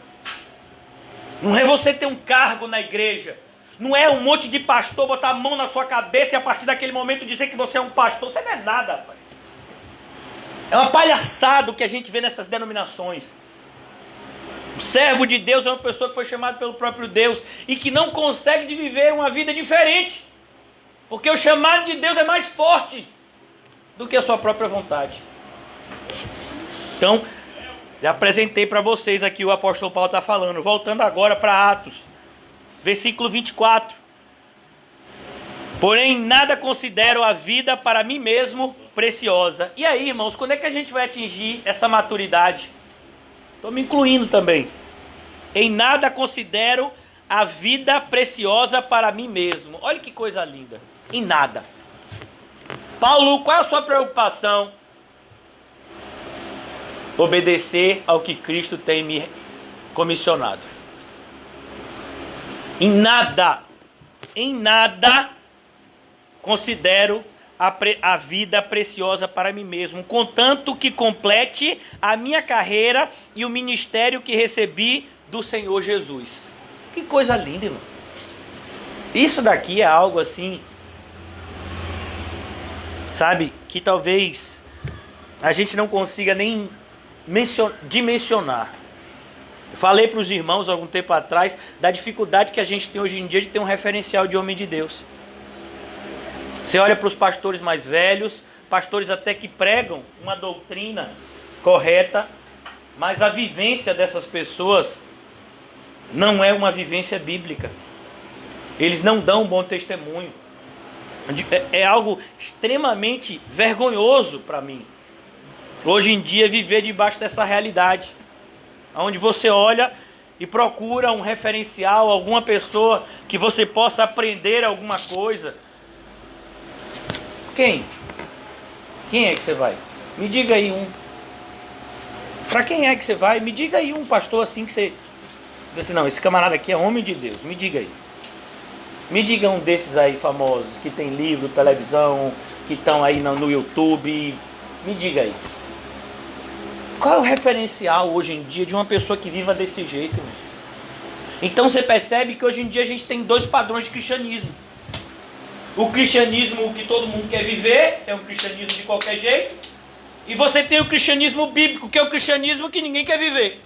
Não é você ter um cargo na igreja, não é um monte de pastor botar a mão na sua cabeça e a partir daquele momento dizer que você é um pastor. Você não é nada, rapaz. É uma palhaçada o que a gente vê nessas denominações. O servo de Deus é uma pessoa que foi chamada pelo próprio Deus e que não consegue viver uma vida diferente. Porque o chamado de Deus é mais forte do que a sua própria vontade. Então, já apresentei para vocês aqui o apóstolo Paulo está falando. Voltando agora para Atos, versículo 24. Porém, nada considero a vida para mim mesmo preciosa. E aí, irmãos, quando é que a gente vai atingir essa maturidade? Estou me incluindo também. Em nada considero a vida preciosa para mim mesmo. Olha que coisa linda. Em nada. Paulo, qual é a sua preocupação? Obedecer ao que Cristo tem me comissionado. Em nada considero a vida preciosa para mim mesmo, contanto que complete a minha carreira e o ministério que recebi do Senhor Jesus. Que coisa linda, irmão. Isso daqui é algo assim, sabe, que talvez a gente não consiga nem dimensionar. Eu falei para os irmãos algum tempo atrás da dificuldade que a gente tem hoje em dia de ter um referencial de homem de Deus. Você olha para os pastores mais velhos, pastores até que pregam uma doutrina correta, mas a vivência dessas pessoas não é uma vivência bíblica. Eles não dão um bom testemunho. É algo extremamente vergonhoso para mim. Hoje em dia viver debaixo dessa realidade, onde você olha e procura um referencial, alguma pessoa que você possa aprender alguma coisa. Quem? Quem é que você vai? Me diga aí um. Para quem é que você vai? Me diga aí um pastor assim que você... Diz assim, não, esse camarada aqui é homem de Deus. Me diga aí. Me diga um desses aí famosos, que tem livro, televisão, que estão aí no YouTube. Me diga aí. Qual é o referencial hoje em dia de uma pessoa que viva desse jeito, irmão? Então você percebe que hoje em dia a gente tem dois padrões de cristianismo. O cristianismo que todo mundo quer viver, que é um cristianismo de qualquer jeito. E você tem o cristianismo bíblico, que é o cristianismo que ninguém quer viver.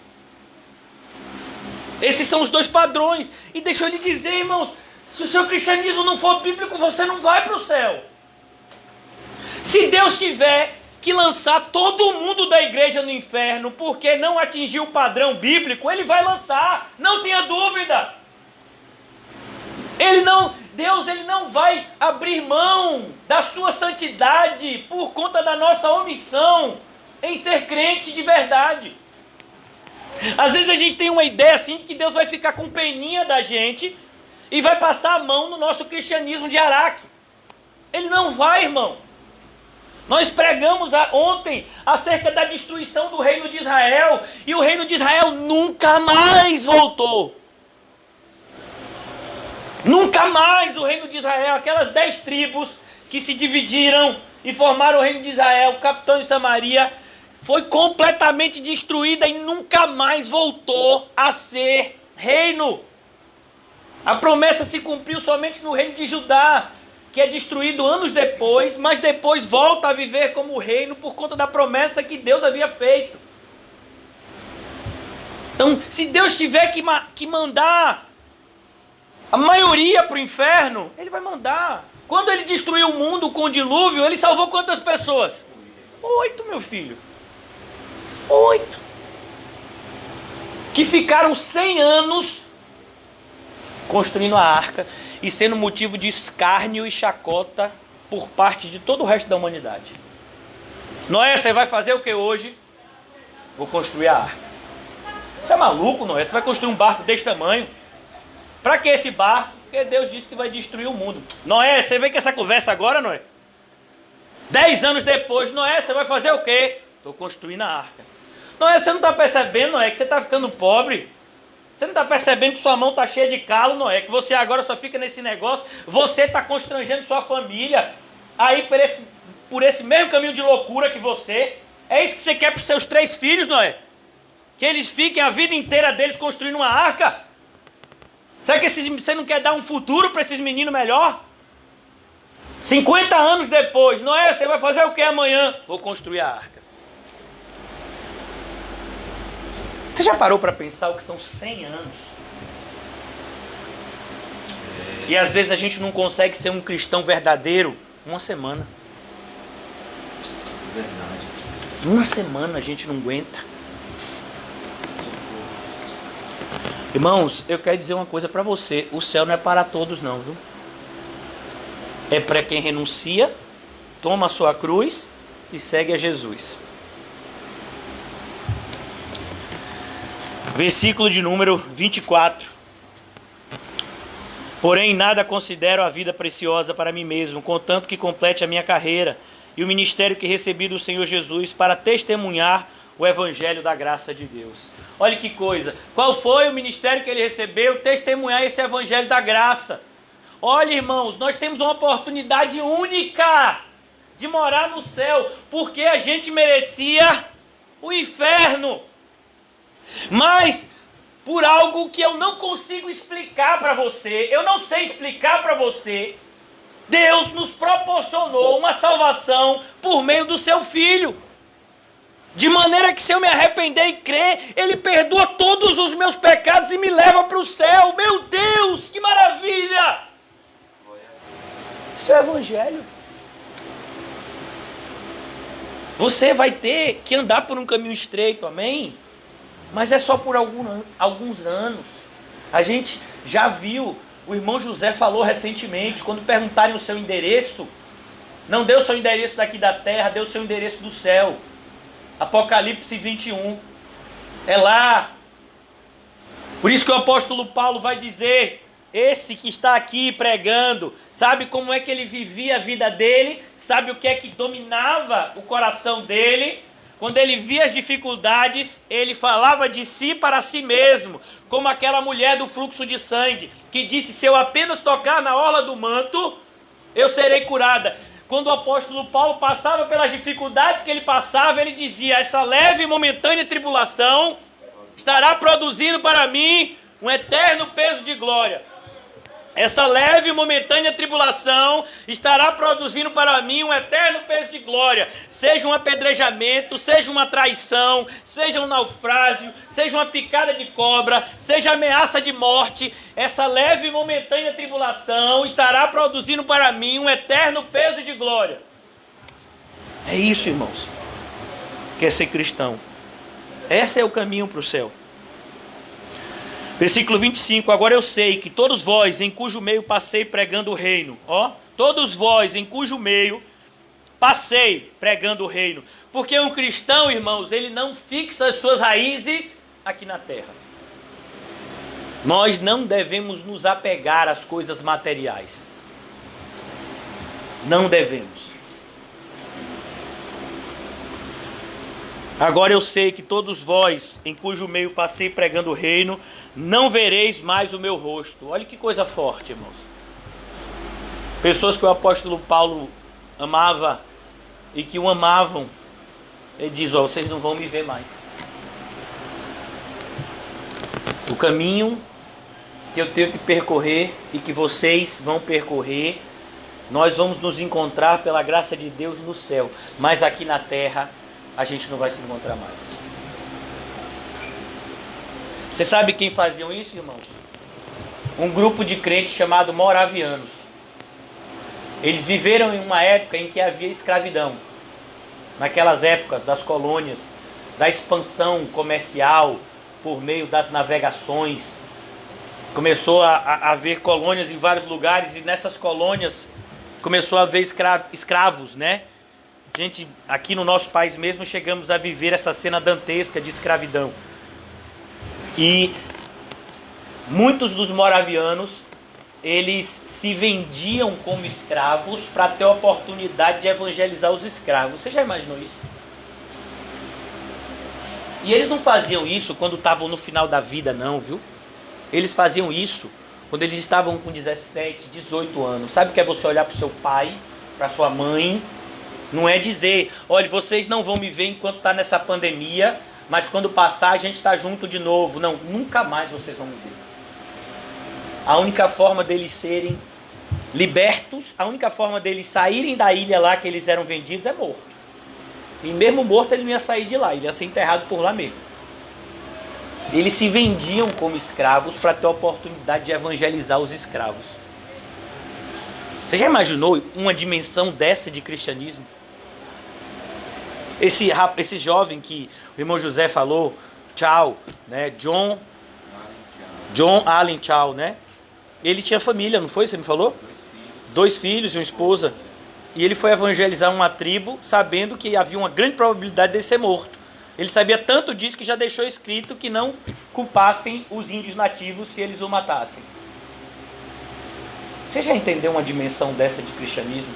Esses são os dois padrões. E deixa eu lhe dizer, irmãos, se o seu cristianismo não for bíblico, você não vai para o céu. Se Deus tiver que lançar todo mundo da igreja no inferno porque não atingiu o padrão bíblico, Ele vai lançar, não tenha dúvida. Deus não vai abrir mão da sua santidade por conta da nossa omissão em ser crente de verdade. Às vezes a gente tem uma ideia assim de que Deus vai ficar com peninha da gente e vai passar a mão no nosso cristianismo de Araque. Ele não vai, irmão. Nós pregamos ontem acerca da destruição do reino de Israel e o reino de Israel nunca mais voltou. Nunca mais o reino de Israel, aquelas 10 tribos que se dividiram e formaram o reino de Israel, o capitão de Samaria, foi completamente destruída e nunca mais voltou a ser reino. A promessa se cumpriu somente no reino de Judá, que é destruído anos depois, mas depois volta a viver como reino por conta da promessa que Deus havia feito. Então, se Deus tiver que mandar a maioria para o inferno, Ele vai mandar. Quando Ele destruiu o mundo com o dilúvio, Ele salvou quantas pessoas? 8, meu filho. 8. Que ficaram 100 anos construindo a arca e sendo motivo de escárnio e chacota por parte de todo o resto da humanidade. Noé, você vai fazer o que hoje? Vou construir a arca. Você é maluco, Noé? Você vai construir um barco desse tamanho? Para que esse barco? Porque Deus disse que vai destruir o mundo. Noé, você vem com essa conversa agora, Noé? 10 anos depois, Noé, você vai fazer o quê? Estou construindo a arca. Noé, você não está percebendo, Noé, que você está ficando pobre? Você não está percebendo que sua mão está cheia de calo, Noé? Que você agora só fica nesse negócio? Você está constrangendo sua família aí por esse mesmo caminho de loucura que você? É isso que você quer para os seus 3 filhos, Noé? Que eles fiquem a vida inteira deles construindo uma arca? Será que você não quer dar um futuro para esses meninos melhor? 50 anos depois, Noé, você vai fazer o que amanhã? Vou construir a arca. Você já parou para pensar o que são 100 anos? E às vezes a gente não consegue ser um cristão verdadeiro uma semana. Verdade. Uma semana a gente não aguenta. Irmãos, eu quero dizer uma coisa para você. O céu não é para todos não, viu? É para quem renuncia, toma a sua cruz e segue a Jesus. Versículo de número 24. Porém, nada considero a vida preciosa para mim mesmo, contanto que complete a minha carreira e o ministério que recebi do Senhor Jesus para testemunhar o evangelho da graça de Deus. Olha que coisa. Qual foi o ministério que ele recebeu? Testemunhar esse evangelho da graça. Olha, irmãos, nós temos uma oportunidade única de morar no céu, porque a gente merecia o inferno. Mas por algo que eu não consigo explicar para você, eu não sei explicar para você, Deus nos proporcionou uma salvação por meio do seu Filho. De maneira que se eu me arrepender e crer, Ele perdoa todos os meus pecados e me leva para o céu. Meu Deus, que maravilha! Isso é o evangelho. Você vai ter que andar por um caminho estreito, amém? Mas é só por alguns anos. A gente já viu, o irmão José falou recentemente, quando perguntarem o seu endereço, não deu o seu endereço daqui da terra, deu o seu endereço do céu. Apocalipse 21. É lá. Por isso que o apóstolo Paulo vai dizer, esse que está aqui pregando, sabe como é que ele vivia a vida dele? Sabe o que é que dominava o coração dele? quando ele via as dificuldades, ele falava de si para si mesmo, como aquela mulher do fluxo de sangue, que disse: se eu apenas tocar na orla do manto, eu serei curada. Quando o apóstolo Paulo passava pelas dificuldades que ele passava, ele dizia: essa leve e momentânea tribulação estará produzindo para mim um eterno peso de glória. Essa leve e momentânea tribulação estará produzindo para mim um eterno peso de glória. Seja um apedrejamento, seja uma traição, seja um naufrágio, seja uma picada de cobra, seja ameaça de morte. Essa leve e momentânea tribulação estará produzindo para mim um eterno peso de glória. É isso, irmãos, que é ser cristão. Esse é o caminho para o céu. Versículo 25, agora eu sei que todos vós em cujo meio passei pregando o reino, todos vós em cujo meio passei pregando o reino, porque um cristão, irmãos, ele não fixa as suas raízes aqui na terra. Nós não devemos nos apegar às coisas materiais, não devemos. Agora eu sei que todos vós, em cujo meio passei pregando o reino, não vereis mais o meu rosto. Olha que coisa forte, irmãos. Pessoas que o apóstolo Paulo amava e que o amavam, ele diz: vocês não vão me ver mais. O caminho que eu tenho que percorrer e que vocês vão percorrer, nós vamos nos encontrar pela graça de Deus no céu, mas aqui na terra a gente não vai se encontrar mais. Você sabe quem faziam isso, irmãos? Um grupo de crentes chamado moravianos. Eles viveram em uma época em que havia escravidão. Naquelas épocas das colônias, da expansão comercial por meio das navegações. Começou a haver colônias em vários lugares, e nessas colônias começou a haver escravos, né? Gente, aqui no nosso país mesmo chegamos a viver essa cena dantesca de escravidão. E muitos dos moravianos, eles se vendiam como escravos para ter a oportunidade de evangelizar os escravos. Você já imaginou isso? E eles não faziam isso quando estavam no final da vida, não, viu? Eles faziam isso quando eles estavam com 17, 18 anos. Sabe o que é você olhar para o seu pai, para sua mãe? Não é dizer: olha, vocês não vão me ver enquanto está nessa pandemia, mas quando passar a gente está junto de novo. Não, nunca mais vocês vão me ver. A única forma deles serem libertos, a única forma deles saírem da ilha lá que eles eram vendidos é morto. E mesmo morto ele não ia sair de lá, ele ia ser enterrado por lá mesmo. Eles se vendiam como escravos para ter a oportunidade de evangelizar os escravos. Você já imaginou uma dimensão dessa de cristianismo? Esse jovem que o irmão José falou, Chow, né? John Allen Chow, né? Ele tinha família, não foi? Você me falou? 2 filhos e uma esposa. E ele foi evangelizar uma tribo, sabendo que havia uma grande probabilidade de ele ser morto. Ele sabia tanto disso que já deixou escrito que não culpassem os índios nativos se eles o matassem. Você já entendeu uma dimensão dessa de cristianismo?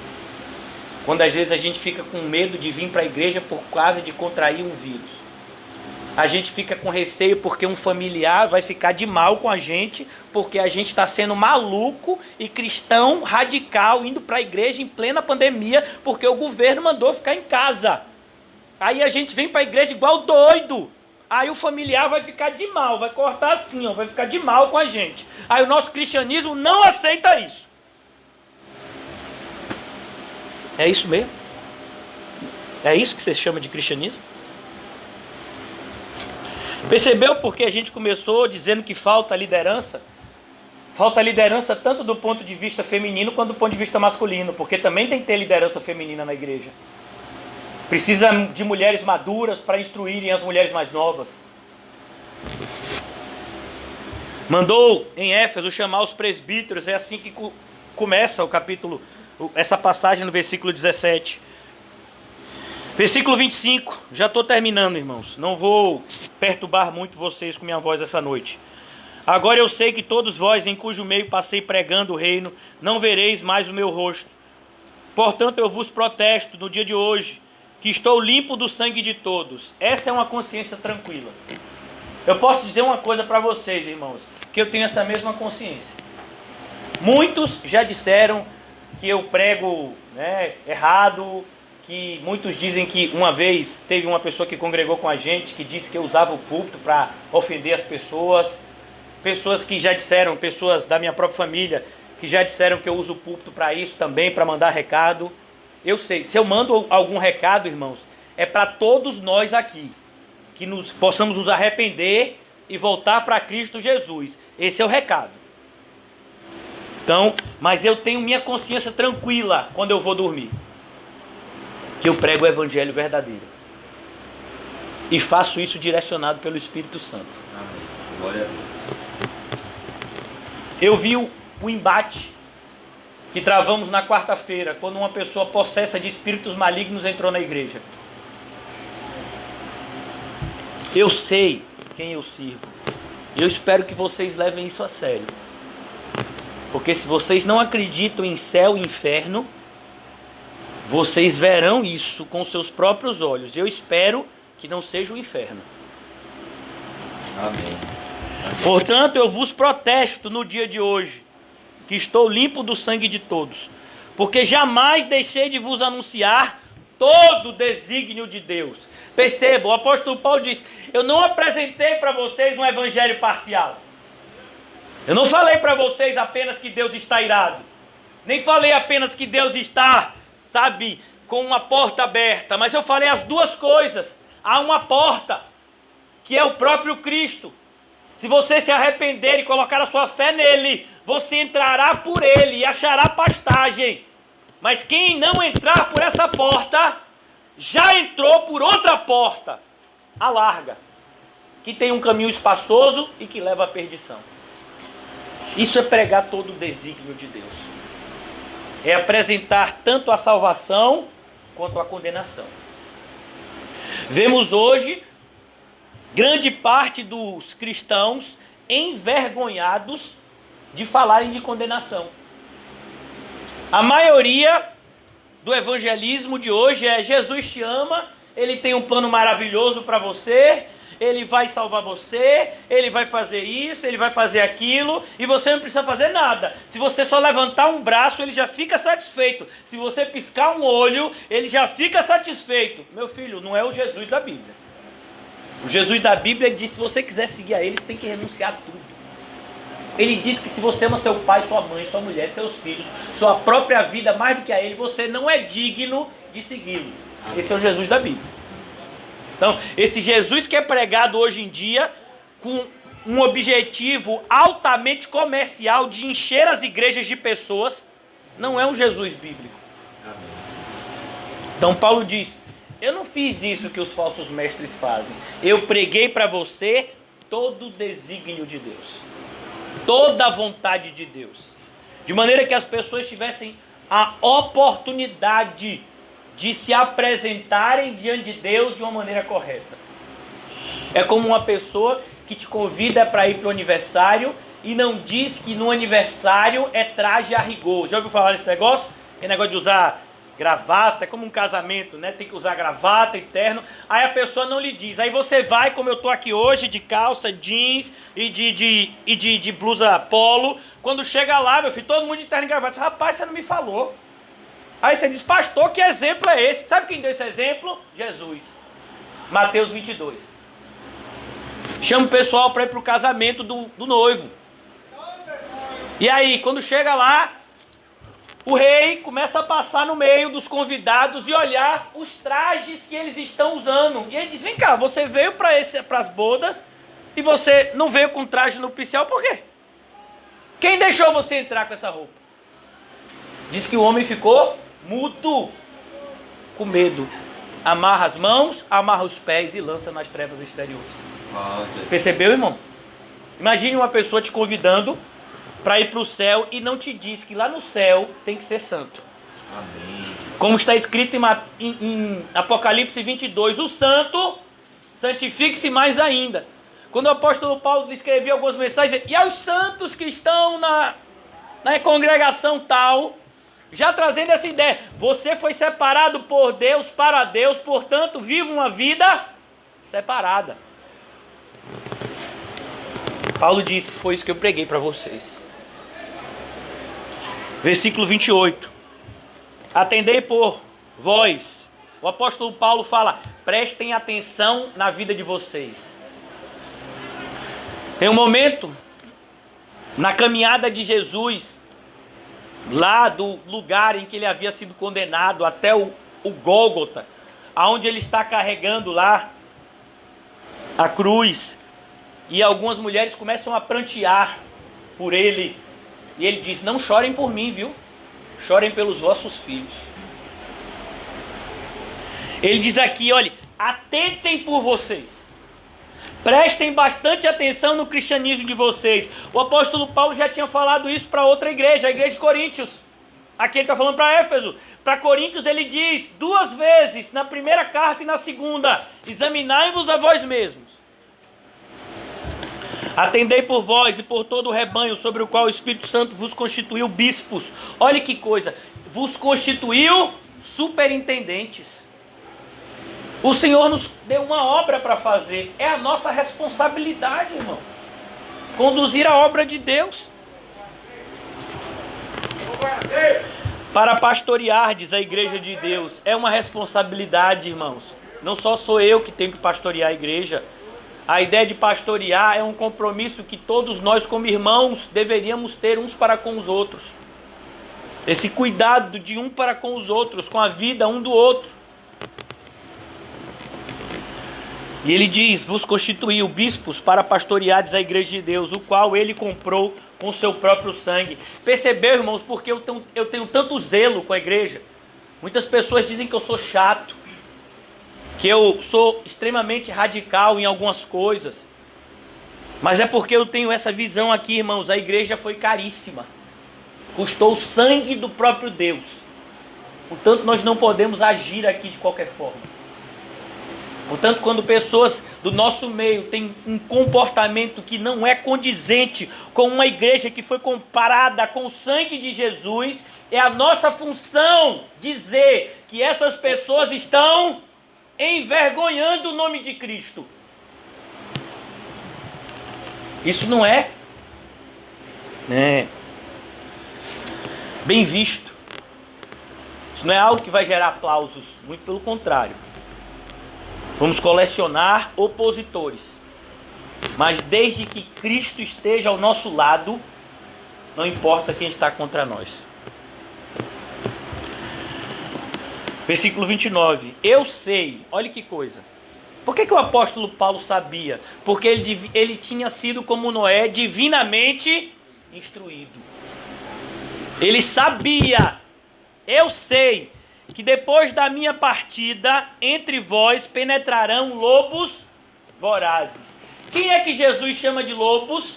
Quando às vezes a gente fica com medo de vir para a igreja por causa de contrair um vírus. A gente fica com receio porque um familiar vai ficar de mal com a gente, porque a gente está sendo maluco e cristão radical, indo para a igreja em plena pandemia, porque o governo mandou ficar em casa. Aí a gente vem para a igreja igual doido. Aí o familiar vai ficar de mal, vai cortar assim, vai ficar de mal com a gente. Aí o nosso cristianismo não aceita isso. É isso mesmo? É isso que você chama de cristianismo? Percebeu porque a gente começou dizendo que falta liderança? Falta liderança tanto do ponto de vista feminino quanto do ponto de vista masculino, porque também tem que ter liderança feminina na igreja. Precisa de mulheres maduras para instruírem as mulheres mais novas. Mandou em Éfeso chamar os presbíteros, é assim que começa o capítulo, essa passagem no versículo 17. Versículo 25, já estou terminando, irmãos. Não vou perturbar muito vocês com minha voz essa noite. Agora eu sei que todos vós, em cujo meio passei pregando o reino, não vereis mais o meu rosto. Portanto, eu vos protesto no dia de hoje, que estou limpo do sangue de todos. Essa é uma consciência tranquila. Eu posso dizer uma coisa para vocês, irmãos, que eu tenho essa mesma consciência. Muitos já disseram que eu prego, né, errado, que muitos dizem que uma vez teve uma pessoa que congregou com a gente que disse que eu usava o púlpito para ofender as pessoas. Pessoas que já disseram, pessoas da minha própria família, que já disseram que eu uso o púlpito para isso também, para mandar recado. Eu sei, se eu mando algum recado, irmãos, é para todos nós aqui, que possamos nos arrepender e voltar para Cristo Jesus. Esse é o recado. Então, mas eu tenho minha consciência tranquila quando eu vou dormir, que eu prego o evangelho verdadeiro. E faço isso direcionado pelo Espírito Santo. Amém. Glória a Deus. Eu vi o embate que travamos na quarta-feira, quando uma pessoa possessa de espíritos malignos entrou na igreja. Eu sei quem eu sirvo. E eu espero que vocês levem isso a sério. Porque se vocês não acreditam em céu e inferno, vocês verão isso com seus próprios olhos. Eu espero que não seja o inferno. Amém. Portanto, eu vos protesto no dia de hoje, que estou limpo do sangue de todos, porque jamais deixei de vos anunciar todo o desígnio de Deus. Perceba, o apóstolo Paulo diz: eu não apresentei para vocês um evangelho parcial. Eu não falei para vocês apenas que Deus está irado. Nem falei apenas que Deus está, sabe, com uma porta aberta. Mas eu falei as duas coisas. Há uma porta, que é o próprio Cristo. Se você se arrepender e colocar a sua fé nele, você entrará por ele e achará pastagem. Mas quem não entrar por essa porta, já entrou por outra porta, a larga, que tem um caminho espaçoso e que leva à perdição. Isso é pregar todo o desígnio de Deus. É apresentar tanto a salvação quanto a condenação. Vemos hoje grande parte dos cristãos envergonhados de falarem de condenação. A maioria do evangelismo de hoje é: Jesus te ama, ele tem um plano maravilhoso para você, ele vai salvar você, ele vai fazer isso, ele vai fazer aquilo, e você não precisa fazer nada. Se você só levantar um braço, ele já fica satisfeito. Se você piscar um olho, ele já fica satisfeito. Meu filho, não é o Jesus da Bíblia. O Jesus da Bíblia diz: se você quiser seguir a ele, você tem que renunciar a tudo. Ele diz que se você ama seu pai, sua mãe, sua mulher, seus filhos, sua própria vida mais do que a ele, você não é digno de segui-lo. Esse é o Jesus da Bíblia. Então, esse Jesus que é pregado hoje em dia com um objetivo altamente comercial de encher as igrejas de pessoas, não é um Jesus bíblico. Então Paulo diz: eu não fiz isso que os falsos mestres fazem. Eu preguei para você todo o desígnio de Deus, toda a vontade de Deus, de maneira que as pessoas tivessem a oportunidade de se apresentarem diante de Deus de uma maneira correta. É como uma pessoa que te convida para ir para o aniversário e não diz que no aniversário é traje a rigor. Já ouviu falar desse negócio? Aquele negócio de usar gravata, é como um casamento, né? Tem que usar gravata e terno. Aí a pessoa não lhe diz. Aí você vai, como eu estou aqui hoje, de calça, jeans e de blusa polo. Quando chega lá, meu filho, todo mundo de terno e gravata. Rapaz, você não me falou. Aí você diz: pastor, que exemplo é esse? Sabe quem deu esse exemplo? Jesus. Mateus 22. Chama o pessoal para ir para o casamento do noivo. E aí, quando chega lá, o rei começa a passar no meio dos convidados e olhar os trajes que eles estão usando. E ele diz: vem cá, você veio para as bodas e você não veio com traje nupcial, por quê? Quem deixou você entrar com essa roupa? Diz que o homem ficou mudo, com medo. Amarra as mãos, amarra os pés e lança nas trevas exteriores. Percebeu, irmão? Imagine uma pessoa te convidando para ir para o céu e não te diz que lá no céu tem que ser santo. Amém. Como está escrito em Apocalipse 22, o santo santifique-se mais ainda. Quando o apóstolo Paulo escrevia algumas mensagens, e aos santos que estão na congregação tal, Já trazendo essa ideia. Você foi separado por Deus, para Deus, portanto, viva uma vida separada. Paulo disse que foi isso que eu preguei para vocês. Versículo 28. Atendei por vós. O apóstolo Paulo fala, prestem atenção na vida de vocês. Tem um momento na caminhada de Jesus, lá do lugar em que ele havia sido condenado até o Gólgota, aonde ele está carregando lá a cruz, e algumas mulheres começam a prantear por ele, e ele diz, não chorem por mim, viu? Chorem pelos vossos filhos. Ele diz aqui, olha, atentem por vocês. Prestem bastante atenção no cristianismo de vocês. O apóstolo Paulo já tinha falado isso para outra igreja, a igreja de Coríntios. Aqui ele está falando para Éfeso. Para Coríntios ele diz 2 vezes, na primeira carta e na segunda, examinai-vos a vós mesmos. Atendei por vós e por todo o rebanho sobre o qual o Espírito Santo vos constituiu bispos. Olha que coisa, vos constituiu superintendentes. O Senhor nos deu uma obra para fazer. É a nossa responsabilidade, irmão. Conduzir a obra de Deus. Para pastoreardes a igreja de Deus. É uma responsabilidade, irmãos. Não só sou eu que tenho que pastorear a igreja. A ideia de pastorear é um compromisso que todos nós como irmãos deveríamos ter uns para com os outros. Esse cuidado de um para com os outros, com a vida um do outro. E ele diz, vos constituiu bispos para pastoreardes a igreja de Deus, o qual ele comprou com seu próprio sangue. Percebeu, irmãos, porque eu tenho tanto zelo com a igreja. Muitas pessoas dizem que eu sou chato, que eu sou extremamente radical em algumas coisas. Mas é porque eu tenho essa visão aqui, irmãos, a igreja foi caríssima. Custou o sangue do próprio Deus. Portanto, nós não podemos agir aqui de qualquer forma. Portanto, quando pessoas do nosso meio têm um comportamento que não é condizente com uma igreja que foi comparada com o sangue de Jesus, é a nossa função dizer que essas pessoas estão envergonhando o nome de Cristo. Isso não é bem visto. Isso não é algo que vai gerar aplausos, muito pelo contrário. Vamos colecionar opositores. Mas desde que Cristo esteja ao nosso lado, não importa quem está contra nós. Versículo 29. Eu sei, olha que coisa. Por que o apóstolo Paulo sabia? Porque ele tinha sido como Noé, divinamente instruído. Ele sabia, eu sei, que depois da minha partida, entre vós penetrarão lobos vorazes. Quem é que Jesus chama de lobos?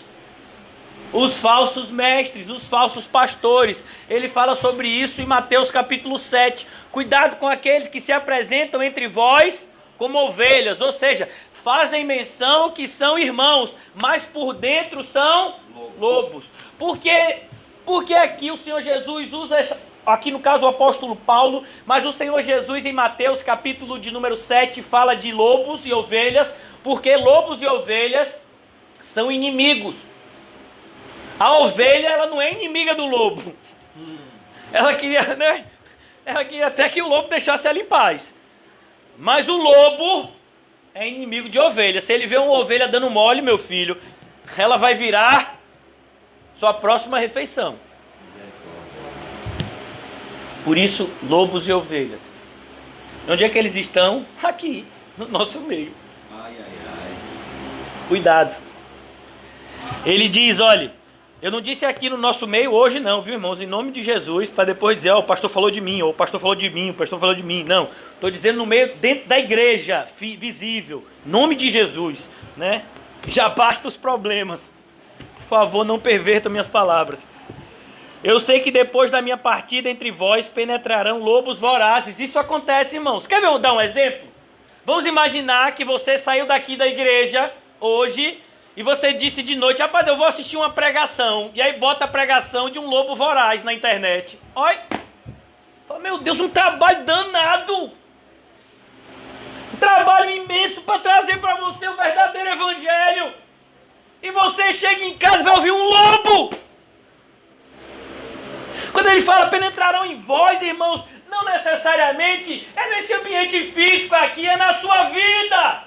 Os falsos mestres, os falsos pastores. Ele fala sobre isso em Mateus capítulo 7. Cuidado com aqueles que se apresentam entre vós como ovelhas, ou seja, fazem menção que são irmãos, mas por dentro são lobos. Porque aqui o Senhor Jesus usa essa... Aqui no caso o apóstolo Paulo, mas o Senhor Jesus em Mateus capítulo de número 7 fala de lobos e ovelhas, porque lobos e ovelhas são inimigos. A ovelha, ela não é inimiga do lobo. Ela queria até que o lobo deixasse ela em paz. Mas o lobo é inimigo de ovelha. Se ele vê uma ovelha dando mole, meu filho, ela vai virar sua próxima refeição. Por isso, lobos e ovelhas. Onde é que eles estão? Aqui, no nosso meio. Cuidado. Ele diz, olha, eu não disse aqui no nosso meio hoje não, viu, irmãos? Em nome de Jesus, para depois dizer, o pastor falou de mim, ou o pastor falou de mim, o pastor falou de mim. Não, estou dizendo no meio, dentro da igreja, visível. Em nome de Jesus, né? Já basta os problemas. Por favor, não pervertam minhas palavras. Eu sei que depois da minha partida entre vós penetrarão lobos vorazes. Isso acontece, irmãos. Quer ver eu dar um exemplo? Vamos imaginar que você saiu daqui da igreja hoje e você disse de noite, rapaz, eu vou assistir uma pregação. E aí bota a pregação de um lobo voraz na internet. Oi! Meu Deus, um trabalho danado. Um trabalho imenso para trazer para você o verdadeiro evangelho. E você chega em casa e vai ouvir um lobo. Quando ele fala penetrarão em vós, irmãos, não necessariamente é nesse ambiente físico aqui, é na sua vida.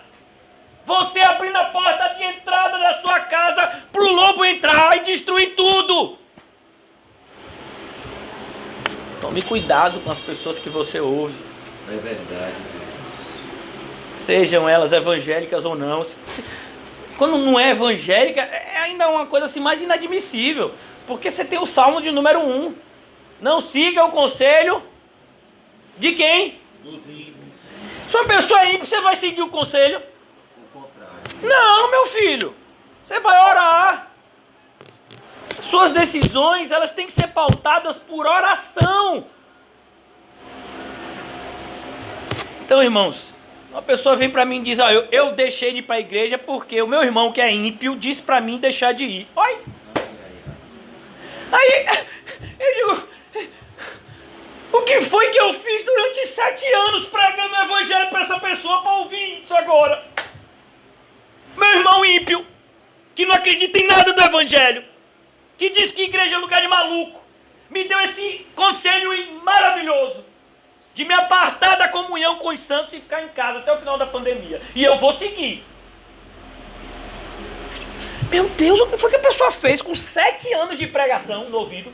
Você abrindo a porta de entrada da sua casa para o lobo entrar e destruir tudo. Tome cuidado com as pessoas que você ouve. É verdade. Sejam elas evangélicas ou não. Quando não é evangélica, é ainda uma coisa assim mais inadmissível. Porque você tem o Salmo de número 1. Não siga o conselho de quem? Dos ímpios. Se uma pessoa é ímpio, você vai seguir o conselho? O contrário. Não, meu filho. Você vai orar. Suas decisões, elas têm que ser pautadas por oração. Então, irmãos, uma pessoa vem para mim e diz, eu deixei de ir para a igreja porque o meu irmão que é ímpio disse para mim deixar de ir. Oi? Aí, eu digo, o que foi que eu fiz durante 7 anos pregando o evangelho para essa pessoa para ouvir isso agora? Meu irmão ímpio, que não acredita em nada do evangelho, que diz que igreja é lugar de maluco, me deu esse conselho maravilhoso de me apartar da comunhão com os santos e ficar em casa até o final da pandemia. E eu vou seguir. Meu Deus, o que foi que a pessoa fez com 7 anos de pregação no ouvido?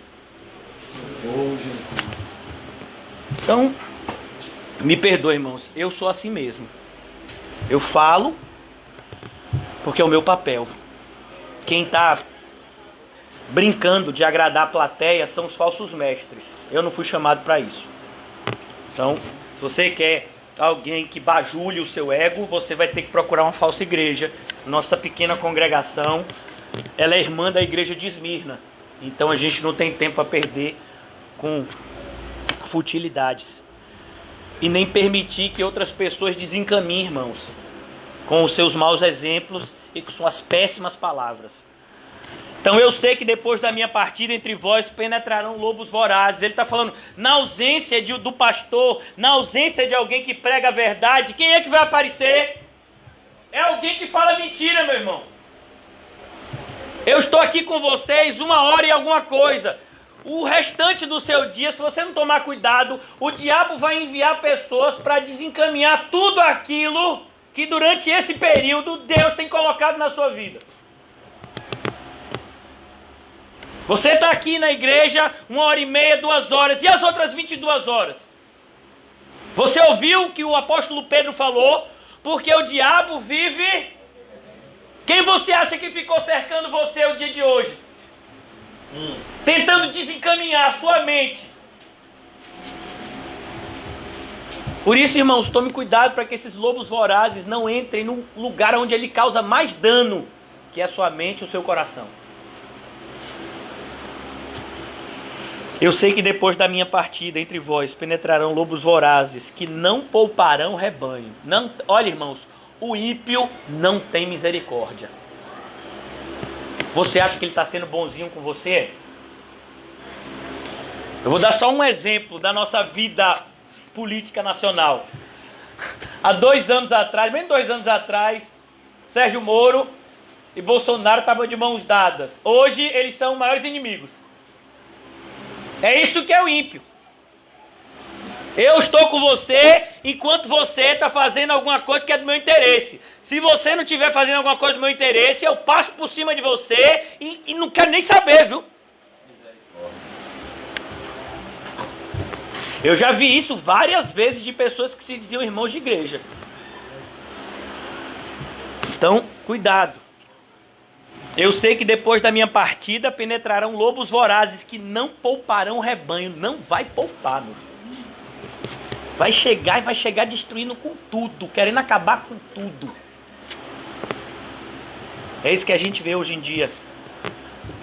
Oh, Jesus. Então, me perdoe, irmãos, eu sou assim mesmo. Eu falo porque é o meu papel. Quem está brincando de agradar a plateia são os falsos mestres. Eu não fui chamado para isso. Então, se você quer alguém que bajule o seu ego, você vai ter que procurar uma falsa igreja. Nossa pequena congregação, ela é irmã da igreja de Esmirna. Então a gente não tem tempo a perder com futilidades. E nem permitir que outras pessoas desencaminhem, irmãos, com os seus maus exemplos e com suas péssimas palavras. Então eu sei que depois da minha partida entre vós penetrarão lobos vorazes. Ele está falando, na ausência do pastor, na ausência de alguém que prega a verdade, quem é que vai aparecer? É alguém que fala mentira, meu irmão. Eu estou aqui com vocês 1 hora e alguma coisa. O restante do seu dia, se você não tomar cuidado, o diabo vai enviar pessoas para desencaminhar tudo aquilo que durante esse período Deus tem colocado na sua vida. Você está aqui na igreja 1h30, 2 horas, e as outras 22 horas? Você ouviu o que o apóstolo Pedro falou? Porque o diabo vive... Quem você acha que ficou cercando você o dia de hoje? Tentando desencaminhar a sua mente. Por isso, irmãos, tome cuidado para que esses lobos vorazes não entrem no lugar onde ele causa mais dano, que é a sua mente e o seu coração. Eu sei que depois da minha partida entre vós penetrarão lobos vorazes que não pouparão rebanho. Não, olha, irmãos, o ímpio não tem misericórdia. Você acha que ele está sendo bonzinho com você? Eu vou dar só um exemplo da nossa vida política nacional. Há 2 anos atrás, bem 2 anos atrás, Sérgio Moro e Bolsonaro estavam de mãos dadas. Hoje eles são maiores inimigos. É isso que é o ímpio. Eu estou com você enquanto você está fazendo alguma coisa que é do meu interesse. Se você não estiver fazendo alguma coisa do meu interesse, eu passo por cima de você e não quero nem saber, viu? Eu já vi isso várias vezes de pessoas que se diziam irmãos de igreja. Então, cuidado. Eu sei que depois da minha partida penetrarão lobos vorazes que não pouparão o rebanho. Não vai poupar, meu filho. Vai chegar e vai chegar destruindo com tudo, querendo acabar com tudo. É isso que a gente vê hoje em dia.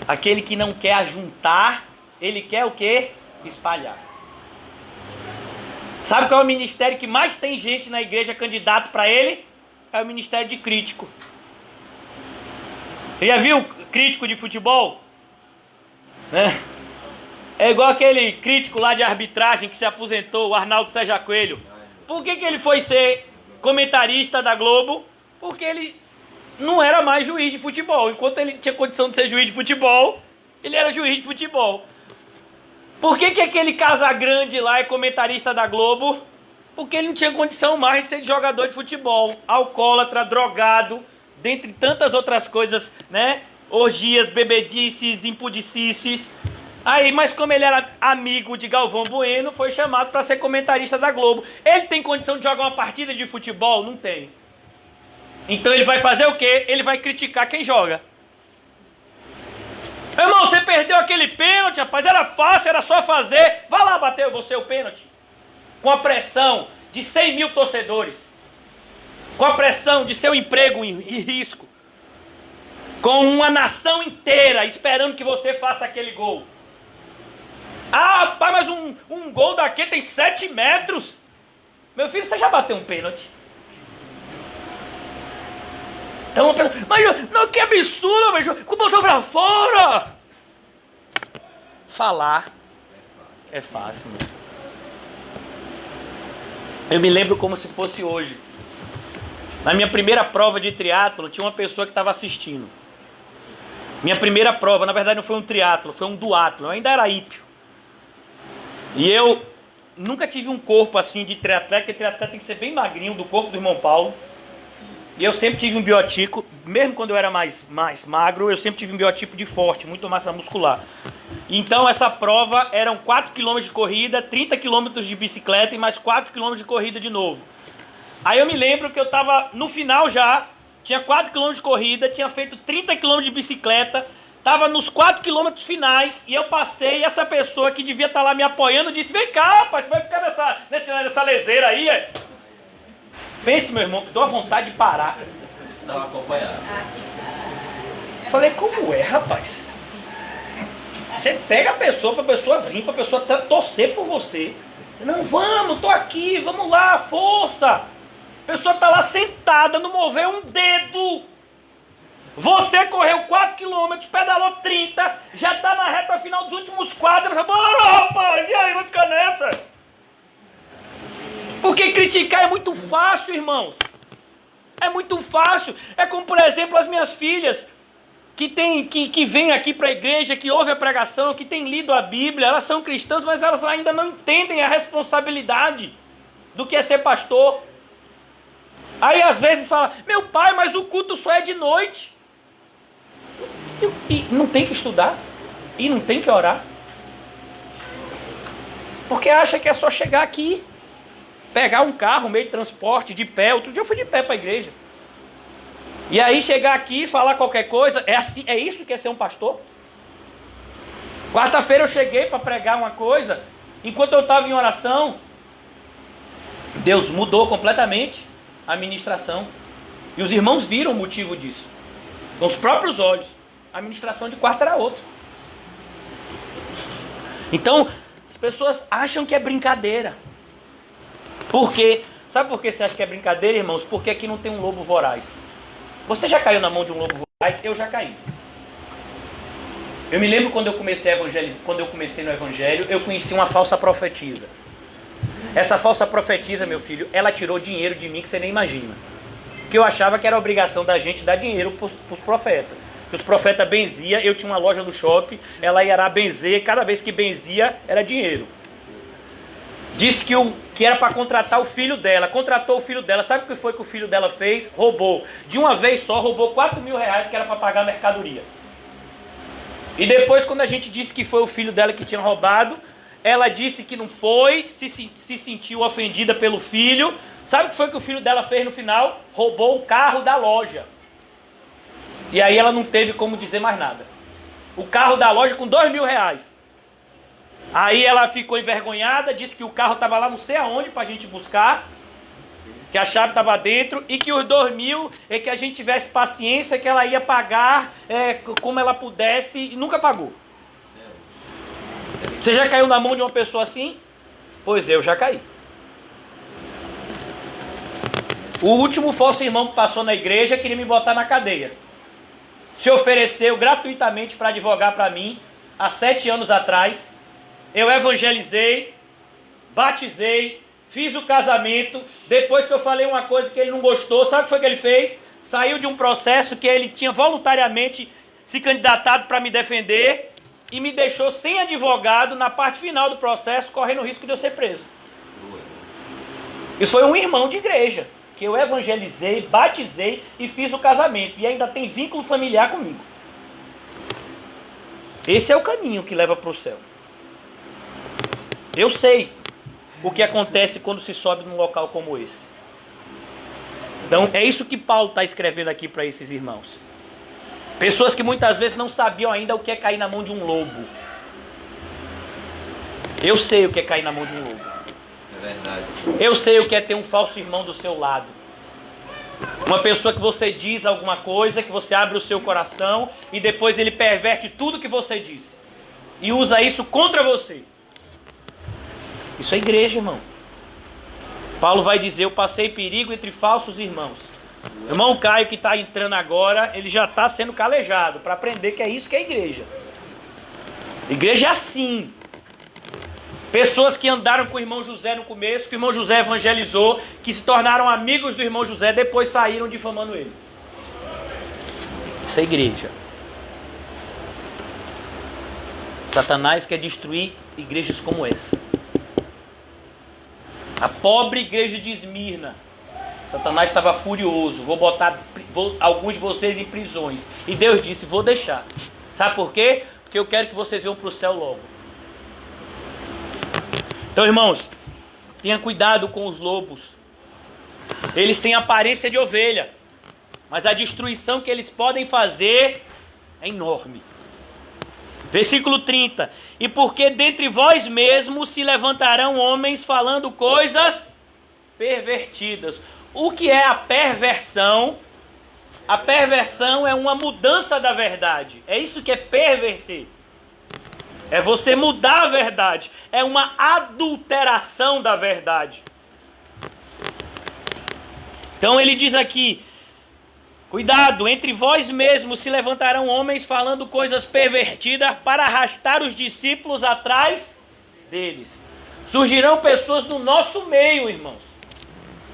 Aquele que não quer ajuntar, ele quer o quê? Espalhar. Sabe qual é o ministério que mais tem gente na igreja candidato para ele? É o ministério de crítico. Você já viu crítico de futebol? É igual aquele crítico lá de arbitragem que se aposentou, o Arnaldo Sérgio Coelho. Por que ele foi ser comentarista da Globo? Porque ele não era mais juiz de futebol. Enquanto ele tinha condição de ser juiz de futebol, ele era juiz de futebol. Por que aquele Casagrande lá é comentarista da Globo? Porque ele não tinha condição mais de ser jogador de futebol. Alcoólatra, drogado, dentre tantas outras coisas, né? Orgias, bebedices, impudicices. Aí, mas como ele era amigo de Galvão Bueno, foi chamado para ser comentarista da Globo. Ele tem condição de jogar uma partida de futebol? Não tem. Então ele vai fazer o quê? Ele vai criticar quem joga. Irmão, você perdeu aquele pênalti, rapaz, era fácil, era só fazer. Vai lá bater você o pênalti. Com a pressão de 100 mil torcedores. Com a pressão de seu emprego em risco. Com uma nação inteira esperando que você faça aquele gol. Ah, pai, mas um gol daquele tem 7 metros. Meu filho, você já bateu um pênalti? Então, mas não, que absurdo, mas botou pra fora. Falar é fácil, meu. Eu me lembro como se fosse hoje. Na minha primeira prova de triatlo, tinha uma pessoa que estava assistindo. Minha primeira prova, na verdade, não foi um triatlo, foi um duatlo. Eu ainda era ímpio. E eu nunca tive um corpo assim de triatleta, porque triatleta tem que ser bem magrinho, do corpo do irmão Paulo. E eu sempre tive um biotipo, mesmo quando eu era mais magro, eu sempre tive um biotipo de forte, muito massa muscular. Então essa prova eram 4 km de corrida, 30 km de bicicleta e mais 4 km de corrida de novo. Aí eu me lembro que eu estava no final já, tinha 4 km de corrida, tinha feito 30 km de bicicleta, estava nos 4 km finais e eu passei e essa pessoa que devia estar lá me apoiando disse: vem cá, rapaz, você vai ficar nessa leseira aí, é? Pense, meu irmão, que deu a vontade de parar. Estava acompanhado. Falei, como é, rapaz? Você pega a pessoa pra pessoa vir, pra pessoa torcer por você. Não, vamos, tô aqui, vamos lá, força. A pessoa tá lá sentada, não moveu um dedo. Você correu 4 km, pedalou 30, já tá na reta final dos últimos 4. Bora, rapaz, e aí, vai ficar nessa? Porque criticar é muito fácil, irmãos. É muito fácil. É como, por exemplo, as minhas filhas, que vêm aqui para a igreja, que ouvem a pregação, que têm lido a Bíblia, elas são cristãs, mas elas ainda não entendem a responsabilidade do que é ser pastor. Aí às vezes fala: meu pai, mas o culto só é de noite. E não tem que estudar, e não tem que orar. Porque acha que é só chegar aqui, pegar um carro, meio de transporte, de pé. Outro dia eu fui de pé para a igreja. E aí chegar aqui e falar qualquer coisa, é assim, é isso que é ser um pastor? Quarta-feira eu cheguei para pregar uma coisa, enquanto eu estava em oração, Deus mudou completamente a ministração. E os irmãos viram o motivo disso. Com os próprios olhos. A ministração de quarta era outra. Então, as pessoas acham que é brincadeira. Por quê? Sabe por que você acha que é brincadeira, irmãos? Porque aqui não tem um lobo voraz. Você já caiu na mão de um lobo voraz? Eu já caí. Eu me lembro quando eu comecei no evangelho, eu conheci uma falsa profetisa. Essa falsa profetisa, meu filho, ela tirou dinheiro de mim que você nem imagina. Porque eu achava que era obrigação da gente dar dinheiro para os profetas. Que os profetas benziam, eu tinha uma loja no shopping, ela ia lá benzer, cada vez que benzia era dinheiro. Disse que era para contratar o filho dela, contratou o filho dela. Sabe o que foi que o filho dela fez? Roubou. De uma vez só, roubou 4 mil reais que era para pagar a mercadoria. E depois, quando a gente disse que foi o filho dela que tinha roubado, ela disse que não foi, se sentiu ofendida pelo filho. Sabe o que foi que o filho dela fez no final? Roubou o carro da loja. E aí ela não teve como dizer mais nada. O carro da loja com 2 mil reais. Aí ela ficou envergonhada, disse que o carro estava lá não sei aonde para a gente buscar, que a chave estava dentro, e que os 2 mil é que a gente tivesse paciência, que ela ia pagar como ela pudesse, e nunca pagou. Você já caiu na mão de uma pessoa assim? Pois eu já caí. O último falso irmão que passou na igreja queria me botar na cadeia. Se ofereceu gratuitamente para advogar para mim, há 7 anos atrás, eu evangelizei, batizei, fiz o casamento. Depois que eu falei uma coisa que ele não gostou, sabe o que foi que ele fez? Saiu de um processo que ele tinha voluntariamente se candidatado para me defender e me deixou sem advogado na parte final do processo, correndo o risco de eu ser preso. Isso foi um irmão de igreja, que eu evangelizei, batizei e fiz o casamento. E ainda tem vínculo familiar comigo. Esse é o caminho que leva para o céu. Eu sei o que acontece quando se sobe num local como esse. Então é isso que Paulo está escrevendo aqui para esses irmãos. Pessoas que muitas vezes não sabiam ainda o que é cair na mão de um lobo. Eu sei o que é cair na mão de um lobo. É verdade. Eu sei o que é ter um falso irmão do seu lado. Uma pessoa que você diz alguma coisa, que você abre o seu coração e depois ele perverte tudo que você disse. E usa isso contra você. Isso é igreja, irmão. Paulo vai dizer, eu passei perigo entre falsos irmãos. O irmão Caio que está entrando agora, ele já está sendo calejado para aprender que é isso que é igreja. Igreja é assim. Pessoas que andaram com o irmão José no começo, que o irmão José evangelizou, que se tornaram amigos do irmão José, depois saíram difamando ele. Isso é igreja. Satanás quer destruir igrejas como essa. A pobre igreja de Esmirna. Satanás estava furioso. Vou botar alguns de vocês em prisões. E Deus disse, vou deixar. Sabe por quê? Porque eu quero que vocês venham para o céu logo. Então, irmãos, tenha cuidado com os lobos. Eles têm aparência de ovelha, mas a destruição que eles podem fazer é enorme. Versículo 30. E porque dentre vós mesmos se levantarão homens falando coisas pervertidas. O que é a perversão? A perversão é uma mudança da verdade. É isso que é perverter. É você mudar a verdade. É uma adulteração da verdade. Então ele diz aqui, cuidado, entre vós mesmos se levantarão homens falando coisas pervertidas para arrastar os discípulos atrás deles. Surgirão pessoas no nosso meio, irmãos.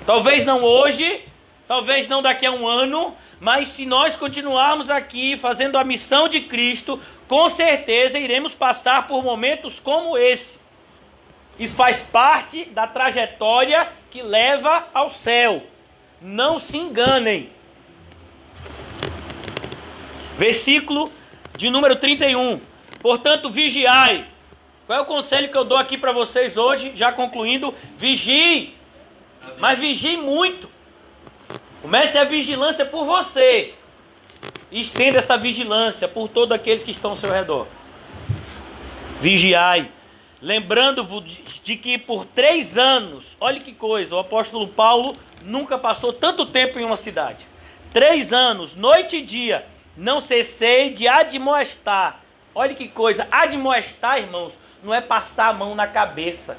Talvez não hoje, talvez não daqui a um ano, mas se nós continuarmos aqui fazendo a missão de Cristo, com certeza iremos passar por momentos como esse. Isso faz parte da trajetória que leva ao céu. Não se enganem. Versículo de número 31. Portanto, vigiai. Qual é o conselho que eu dou aqui para vocês hoje? Já concluindo, vigie. Mas vigie muito. Comece a vigilância por você. E estenda essa vigilância por todos aqueles que estão ao seu redor. Vigiai. Lembrando-vos de que por 3 anos, olha que coisa, o apóstolo Paulo nunca passou tanto tempo em uma cidade. 3 anos, noite e dia, não cessei de admoestar. Olha que coisa, admoestar, irmãos, não é passar a mão na cabeça.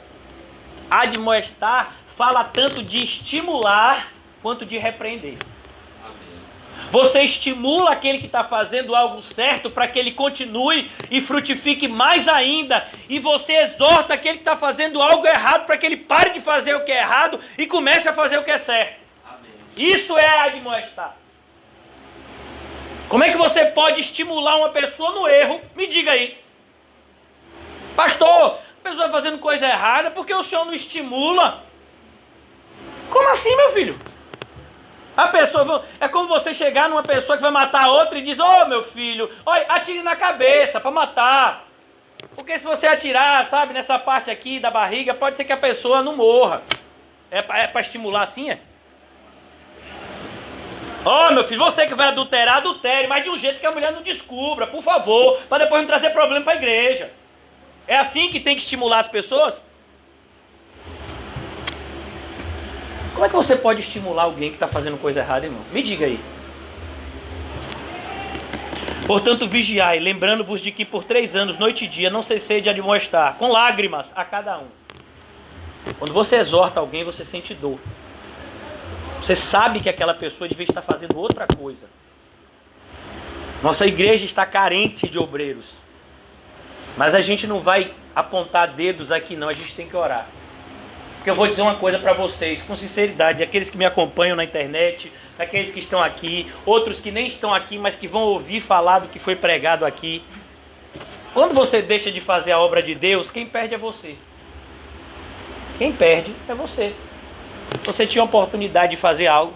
Admoestar fala tanto de estimular quanto de repreender. Você estimula aquele que está fazendo algo certo para que ele continue e frutifique mais ainda. E você exorta aquele que está fazendo algo errado para que ele pare de fazer o que é errado e comece a fazer o que é certo. Amém. Isso é admoestar. Como é que você pode estimular uma pessoa no erro? Me diga aí. Pastor, a pessoa fazendo coisa errada, por que o senhor não estimula? Como assim, meu filho? A pessoa, é como você chegar numa pessoa que vai matar a outra e diz, meu filho, olha, atire na cabeça para matar. Porque se você atirar, sabe, nessa parte aqui da barriga, pode ser que a pessoa não morra. É para estimular assim, é? Meu filho, você que vai adulterar, adultere, mas de um jeito que a mulher não descubra, por favor, para depois não trazer problema para a igreja. É assim que tem que estimular as pessoas? Como é que você pode estimular alguém que está fazendo coisa errada, irmão? Me diga aí. Portanto, vigiai, lembrando-vos de que por 3 anos, noite e dia, não cessei de admoestar, com lágrimas a cada um. Quando você exorta alguém, você sente dor. Você sabe que aquela pessoa devia estar fazendo outra coisa. Nossa igreja está carente de obreiros. Mas a gente não vai apontar dedos aqui não, a gente tem que orar. Porque eu vou dizer uma coisa para vocês, com sinceridade, aqueles que me acompanham na internet, aqueles que estão aqui, outros que nem estão aqui, mas que vão ouvir falar do que foi pregado aqui. Quando você deixa de fazer a obra de Deus, quem perde é você. Quem perde é você. Você tinha a oportunidade de fazer algo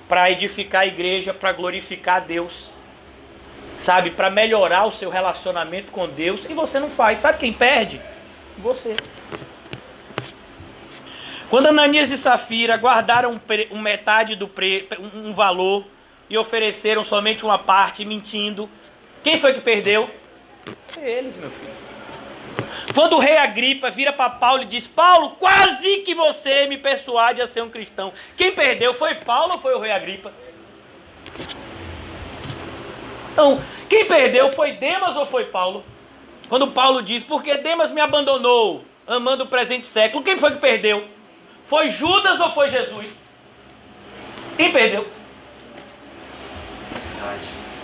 para edificar a igreja, para glorificar a Deus, sabe, para melhorar o seu relacionamento com Deus, e você não faz. Sabe quem perde? Você. Quando Ananias e Safira guardaram metade do um valor e ofereceram somente uma parte, mentindo, quem foi que perdeu? Eles, meu filho. Quando o rei Agripa vira para Paulo e diz: Paulo, quase que você me persuade a ser um cristão. Quem perdeu foi Paulo ou foi o rei Agripa? Então, quem perdeu foi Demas ou foi Paulo? Quando Paulo diz: porque Demas me abandonou, amando o presente século, quem foi que perdeu? Foi Judas ou foi Jesus? Quem perdeu?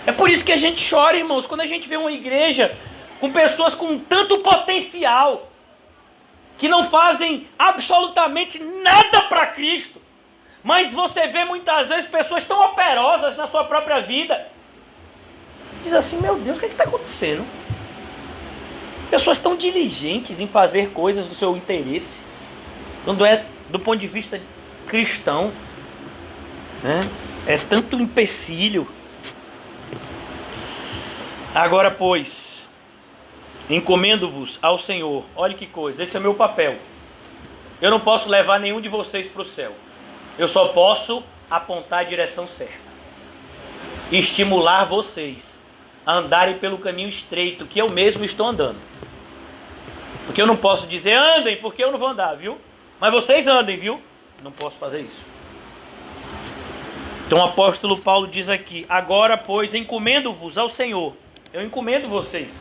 É por isso que a gente chora, irmãos, quando a gente vê uma igreja com pessoas com tanto potencial, que não fazem absolutamente nada para Cristo. Mas você vê muitas vezes pessoas tão operosas na sua própria vida. Diz assim: meu Deus, o que está acontecendo? Pessoas tão diligentes em fazer coisas do seu interesse, quando é do ponto de vista cristão, né? É tanto empecilho. Agora, pois, encomendo-vos ao Senhor. Olha que coisa, esse é meu papel. Eu não posso levar nenhum de vocês para o céu. Eu só posso apontar a direção certa. Estimular vocês a andarem pelo caminho estreito que eu mesmo estou andando. Porque eu não posso dizer: andem, porque eu não vou andar, viu? Mas vocês andem, viu? Não posso fazer isso. Então o apóstolo Paulo diz aqui: agora, pois, encomendo-vos ao Senhor. Eu encomendo vocês.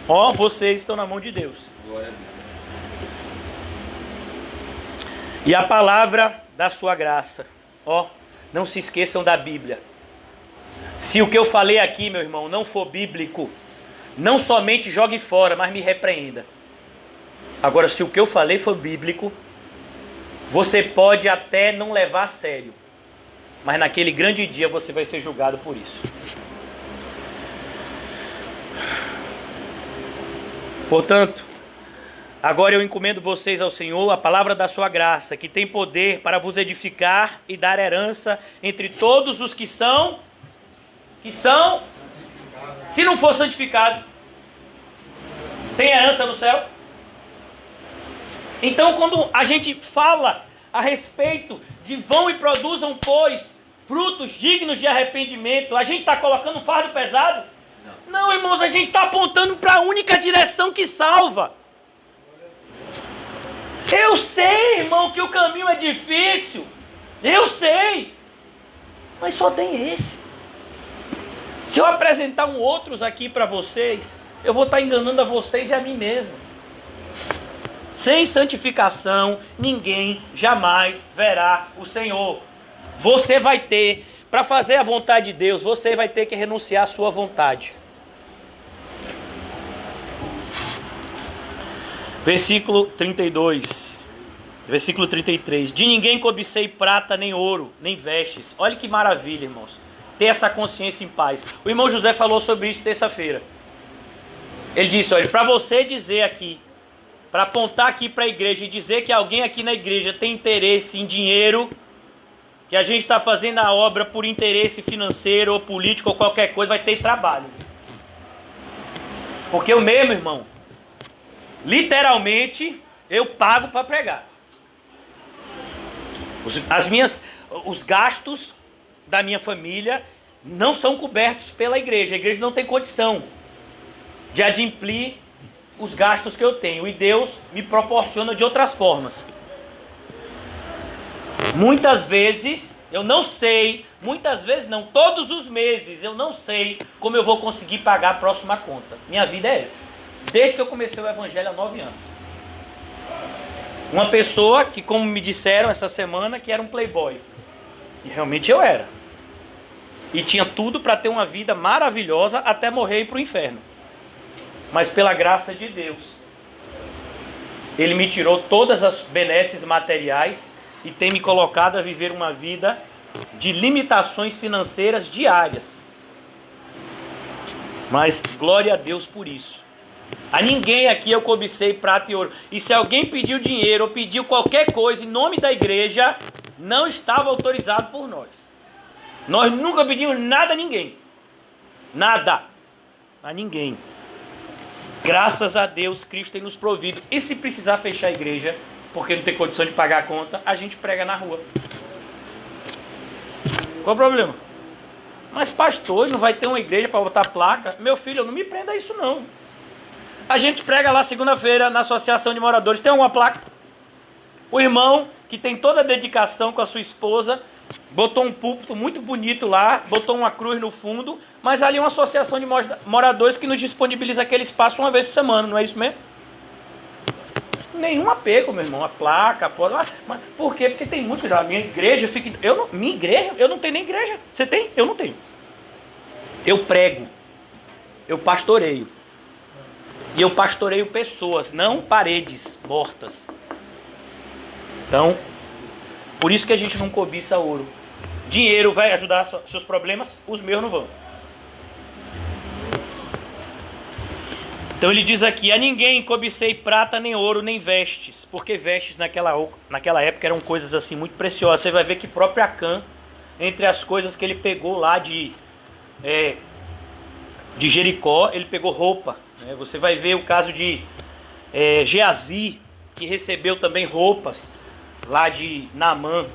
Ó, vocês estão na mão de Deus. Glória a Deus. E a palavra da sua graça. Ó, não se esqueçam da Bíblia. Se o que eu falei aqui, meu irmão, não for bíblico, não somente jogue fora, mas me repreenda. Agora, se o que eu falei for bíblico, você pode até não levar a sério, mas naquele grande dia você vai ser julgado por isso. Portanto, agora eu encomendo vocês ao Senhor, a palavra da sua graça, que tem poder para vos edificar e dar herança entre todos os que são, se não for santificado, tem herança no céu? Então, quando a gente fala a respeito de vão e produzam, pois, frutos dignos de arrependimento, a gente está colocando um fardo pesado? Não, irmãos, a gente está apontando para a única direção que salva. Eu sei, irmão, que o caminho é difícil. Eu sei. Mas só tem esse. Se eu apresentar outros aqui para vocês, eu vou estar enganando a vocês e a mim mesmo. Sem santificação, ninguém jamais verá o Senhor. Você vai ter, para fazer a vontade de Deus, você vai ter que renunciar à sua vontade. Versículo 32, versículo 33. De ninguém cobicei prata, nem ouro, nem vestes. Olha que maravilha, irmãos. Ter essa consciência em paz. O irmão José falou sobre isso terça-feira. Ele disse: olha, para você dizer aqui, para apontar aqui para a igreja e dizer que alguém aqui na igreja tem interesse em dinheiro, que a gente está fazendo a obra por interesse financeiro ou político ou qualquer coisa, vai ter trabalho. Porque eu mesmo, irmão, literalmente, eu pago para pregar. Os gastos da minha família não são cobertos pela igreja. A igreja não tem condição de adimplir os gastos que eu tenho. E Deus me proporciona de outras formas. Muitas vezes, eu não sei, muitas vezes não, todos os meses eu não sei como eu vou conseguir pagar a próxima conta. Minha vida é essa. Desde que eu comecei o evangelho há 9 anos. Uma pessoa que, como me disseram essa semana, que era um playboy. E realmente eu era. E tinha tudo para ter uma vida maravilhosa até morrer e ir para o inferno. Mas pela graça de Deus, Ele me tirou todas as benesses materiais e tem me colocado a viver uma vida de limitações financeiras diárias. Mas glória a Deus por isso. A ninguém aqui eu cobicei prata e ouro. E se alguém pediu dinheiro ou pediu qualquer coisa em nome da igreja, não estava autorizado por nós. Nós nunca pedimos nada a ninguém. Nada a ninguém. Graças a Deus, Cristo tem nos provido. E se precisar fechar a igreja, porque não tem condição de pagar a conta, a gente prega na rua. Qual o problema? Mas pastor, não vai ter uma igreja para botar placa? Meu filho, não me prenda a isso não. A gente prega lá segunda-feira na associação de moradores, tem uma placa. O irmão, que tem toda a dedicação com a sua esposa, botou um púlpito muito bonito lá, botou uma cruz no fundo, mas ali é uma associação de moradores que nos disponibiliza aquele espaço uma vez por semana, não é isso mesmo? Nenhum apego, meu irmão, a placa, mas por quê? Porque tem muito, a minha igreja fica... minha igreja? Eu não tenho nem igreja. Você tem? Eu não tenho. Eu prego, eu pastoreio. E eu pastoreio pessoas, não paredes mortas. Então, por isso que a gente não cobiça ouro. Dinheiro vai ajudar seus problemas, os meus não vão. Então ele diz aqui: a ninguém cobicei prata, nem ouro, nem vestes. Porque vestes naquela época eram coisas assim muito preciosas. Você vai ver que próprio Acã, entre as coisas que ele pegou lá de Jericó, ele pegou roupa. Né? Você vai ver o caso de Geazi, que recebeu também roupas lá de Naamã.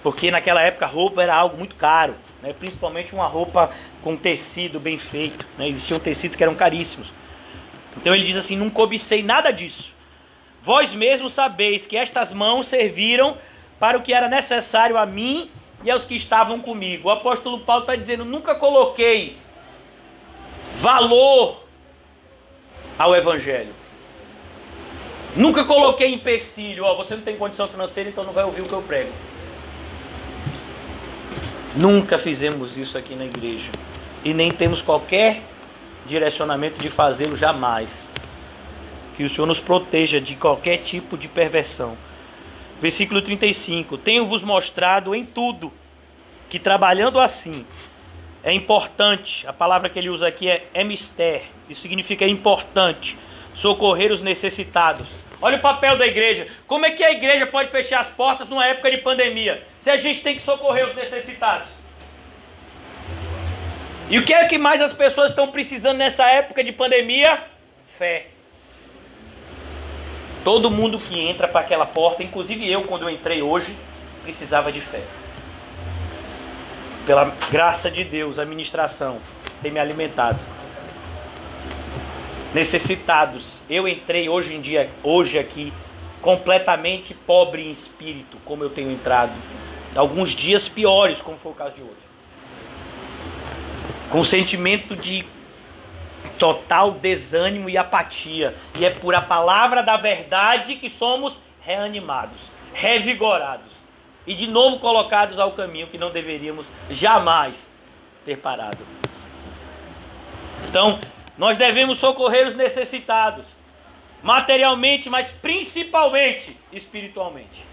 Porque naquela época roupa era algo muito caro. Né? Principalmente uma roupa com tecido bem feito. Né? Existiam tecidos que eram caríssimos. Então ele diz assim: não cobicei nada disso. Vós mesmos sabeis que estas mãos serviram para o que era necessário a mim e aos que estavam comigo. O apóstolo Paulo está dizendo: nunca coloquei valor ao evangelho. Nunca coloquei empecilho. Você não tem condição financeira, então não vai ouvir o que eu prego. Nunca fizemos isso aqui na igreja. E nem temos qualquer direcionamento de fazê-lo jamais. Que o Senhor nos proteja de qualquer tipo de perversão. Versículo 35. Tenho-vos mostrado em tudo que trabalhando assim é importante. A palavra que ele usa aqui é emister. Isso significa importante. Socorrer os necessitados. Olha o papel da igreja. Como é que a igreja pode fechar as portas numa época de pandemia, se a gente tem que socorrer os necessitados? E o que é que mais as pessoas estão precisando nessa época de pandemia? Fé. Todo mundo que entra para aquela porta, inclusive eu, quando eu entrei hoje, precisava de fé. Pela graça de Deus, a ministração tem me alimentado. Necessitados. Eu entrei hoje aqui, completamente pobre em espírito, como eu tenho entrado. Alguns dias piores, como foi o caso de hoje. Com sentimento de total desânimo e apatia. E é por a palavra da verdade que somos reanimados, revigorados. E de novo colocados ao caminho que não deveríamos jamais ter parado. Então, nós devemos socorrer os necessitados, materialmente, mas principalmente espiritualmente.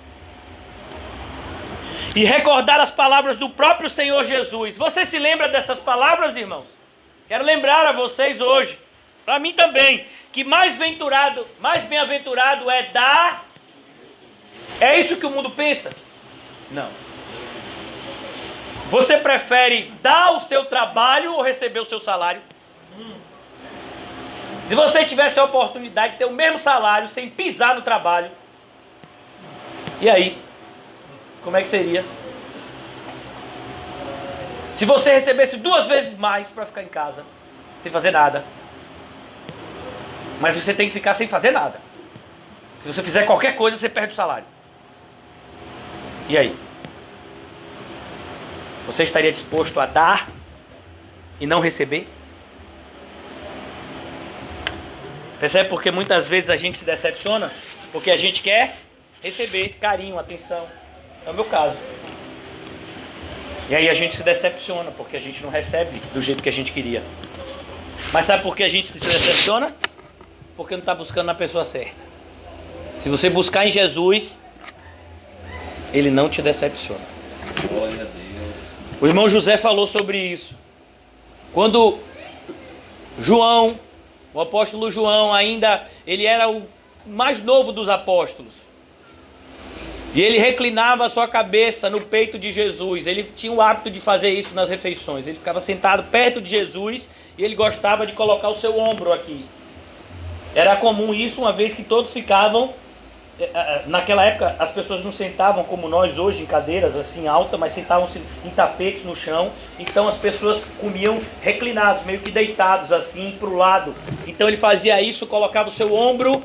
E recordar as palavras do próprio Senhor Jesus. Você se lembra dessas palavras, irmãos? Quero lembrar a vocês hoje, para mim também, que mais bem-aventurado é dar. É isso que o mundo pensa? Não. Você prefere dar o seu trabalho ou receber o seu salário? Se você tivesse a oportunidade de ter o mesmo salário sem pisar no trabalho, e aí? Como é que seria? Se você recebesse 2 vezes mais para ficar em casa, sem fazer nada, mas você tem que ficar sem fazer nada. Se você fizer qualquer coisa, você perde o salário. E aí? Você estaria disposto a dar e não receber? Percebe porque muitas vezes a gente se decepciona? Porque a gente quer receber carinho, atenção. É o meu caso. E aí a gente se decepciona porque a gente não recebe do jeito que a gente queria. Mas sabe por que a gente se decepciona? Porque não está buscando na pessoa certa. Se você buscar em Jesus, Ele não te decepciona. Glória a Deus. O irmão José falou sobre isso. Quando João, o apóstolo João, ainda ele era o mais novo dos apóstolos. E ele reclinava a sua cabeça no peito de Jesus. Ele tinha o hábito de fazer isso nas refeições. Ele ficava sentado perto de Jesus e ele gostava de colocar o seu ombro aqui. Era comum isso, uma vez que todos ficavam... Naquela época as pessoas não sentavam como nós hoje em cadeiras assim altas, mas sentavam-se em tapetes no chão. Então as pessoas comiam reclinados, meio que deitados assim para o lado. Então ele fazia isso, colocava o seu ombro,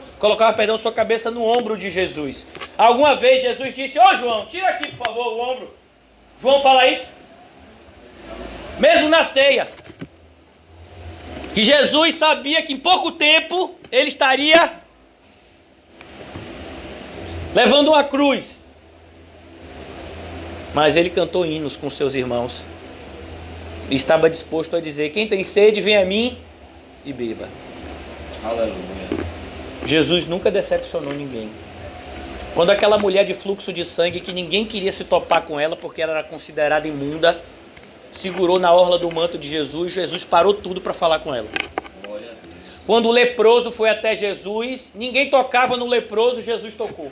sua cabeça no ombro de Jesus. Alguma vez Jesus disse: ô João, tira aqui por favor o ombro. João fala isso mesmo na ceia, que Jesus sabia que em pouco tempo ele estaria levando uma cruz. Mas ele cantou hinos com seus irmãos. E estava disposto a dizer: quem tem sede, vem a mim e beba. Aleluia. Jesus nunca decepcionou ninguém. Quando aquela mulher de fluxo de sangue, que ninguém queria se topar com ela porque ela era considerada imunda, segurou na orla do manto de Jesus, Jesus parou tudo para falar com ela. Glória a Deus. Quando o leproso foi até Jesus, ninguém tocava no leproso, Jesus tocou.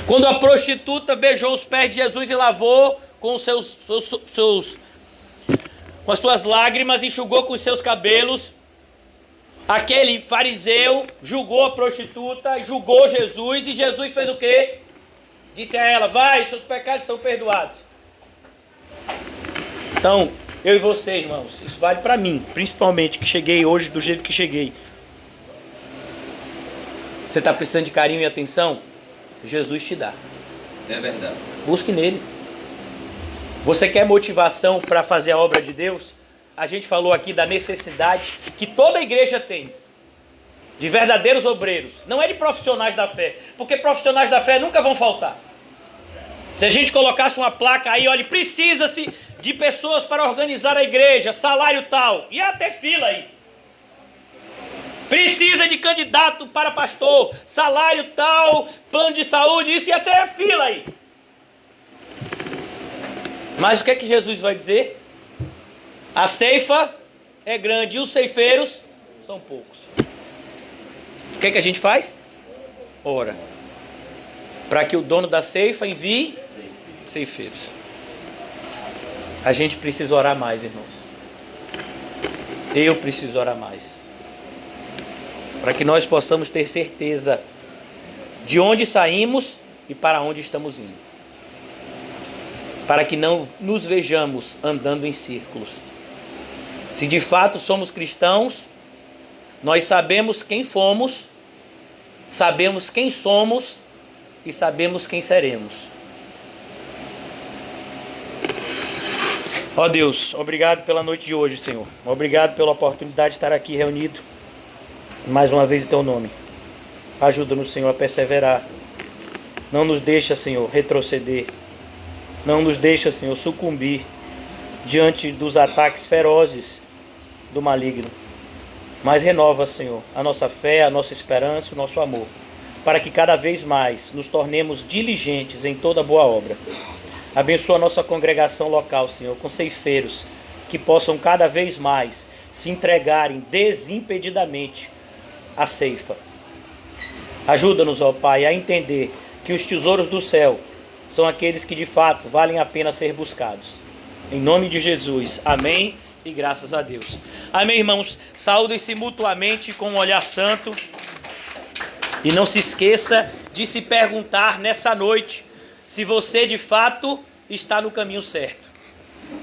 Quando a prostituta beijou os pés de Jesus e lavou com com as suas lágrimas, enxugou com os seus cabelos, aquele fariseu julgou a prostituta, julgou Jesus, e Jesus fez o quê? Disse a ela: vai, seus pecados estão perdoados. Então, eu e você, irmãos, isso vale para mim, principalmente, que cheguei hoje do jeito que cheguei. Você está precisando de carinho e atenção? Jesus te dá. É verdade. Busque nele. Você quer motivação para fazer a obra de Deus? A gente falou aqui da necessidade que toda igreja tem de verdadeiros obreiros. Não é de profissionais da fé, porque profissionais da fé nunca vão faltar. Se a gente colocasse uma placa aí: olha, precisa-se de pessoas para organizar a igreja, salário tal, ia até fila aí. Precisa de candidato para pastor, salário tal, plano de saúde, isso, e até fila aí. Mas o que é que Jesus vai dizer? A ceifa é grande e os ceifeiros são poucos. O que é que a gente faz? Ora, para que o dono da ceifa envie ceifeiros. A gente precisa orar mais, irmãos. Eu preciso orar mais. Para que nós possamos ter certeza de onde saímos e para onde estamos indo. Para que não nos vejamos andando em círculos. Se de fato somos cristãos, nós sabemos quem fomos, sabemos quem somos e sabemos quem seremos. Ó Deus, obrigado pela noite de hoje, Senhor. Obrigado pela oportunidade de estar aqui reunido mais uma vez em Teu nome. Ajuda-nos, Senhor, a perseverar. Não nos deixa, Senhor, retroceder. Não nos deixa, Senhor, sucumbir diante dos ataques ferozes do maligno. Mas renova, Senhor, a nossa fé, a nossa esperança, o nosso amor, para que cada vez mais nos tornemos diligentes em toda boa obra. Abençoa a nossa congregação local, Senhor, com ceifeiros que possam cada vez mais se entregarem desimpedidamente à ceifa. Ajuda-nos, ó Pai, a entender que os tesouros do céu são aqueles que de fato valem a pena ser buscados. Em nome de Jesus, amém e graças a Deus. Amém, irmãos. Saúdem-se mutuamente com um olhar santo. E não se esqueça de se perguntar nessa noite se você de fato está no caminho certo.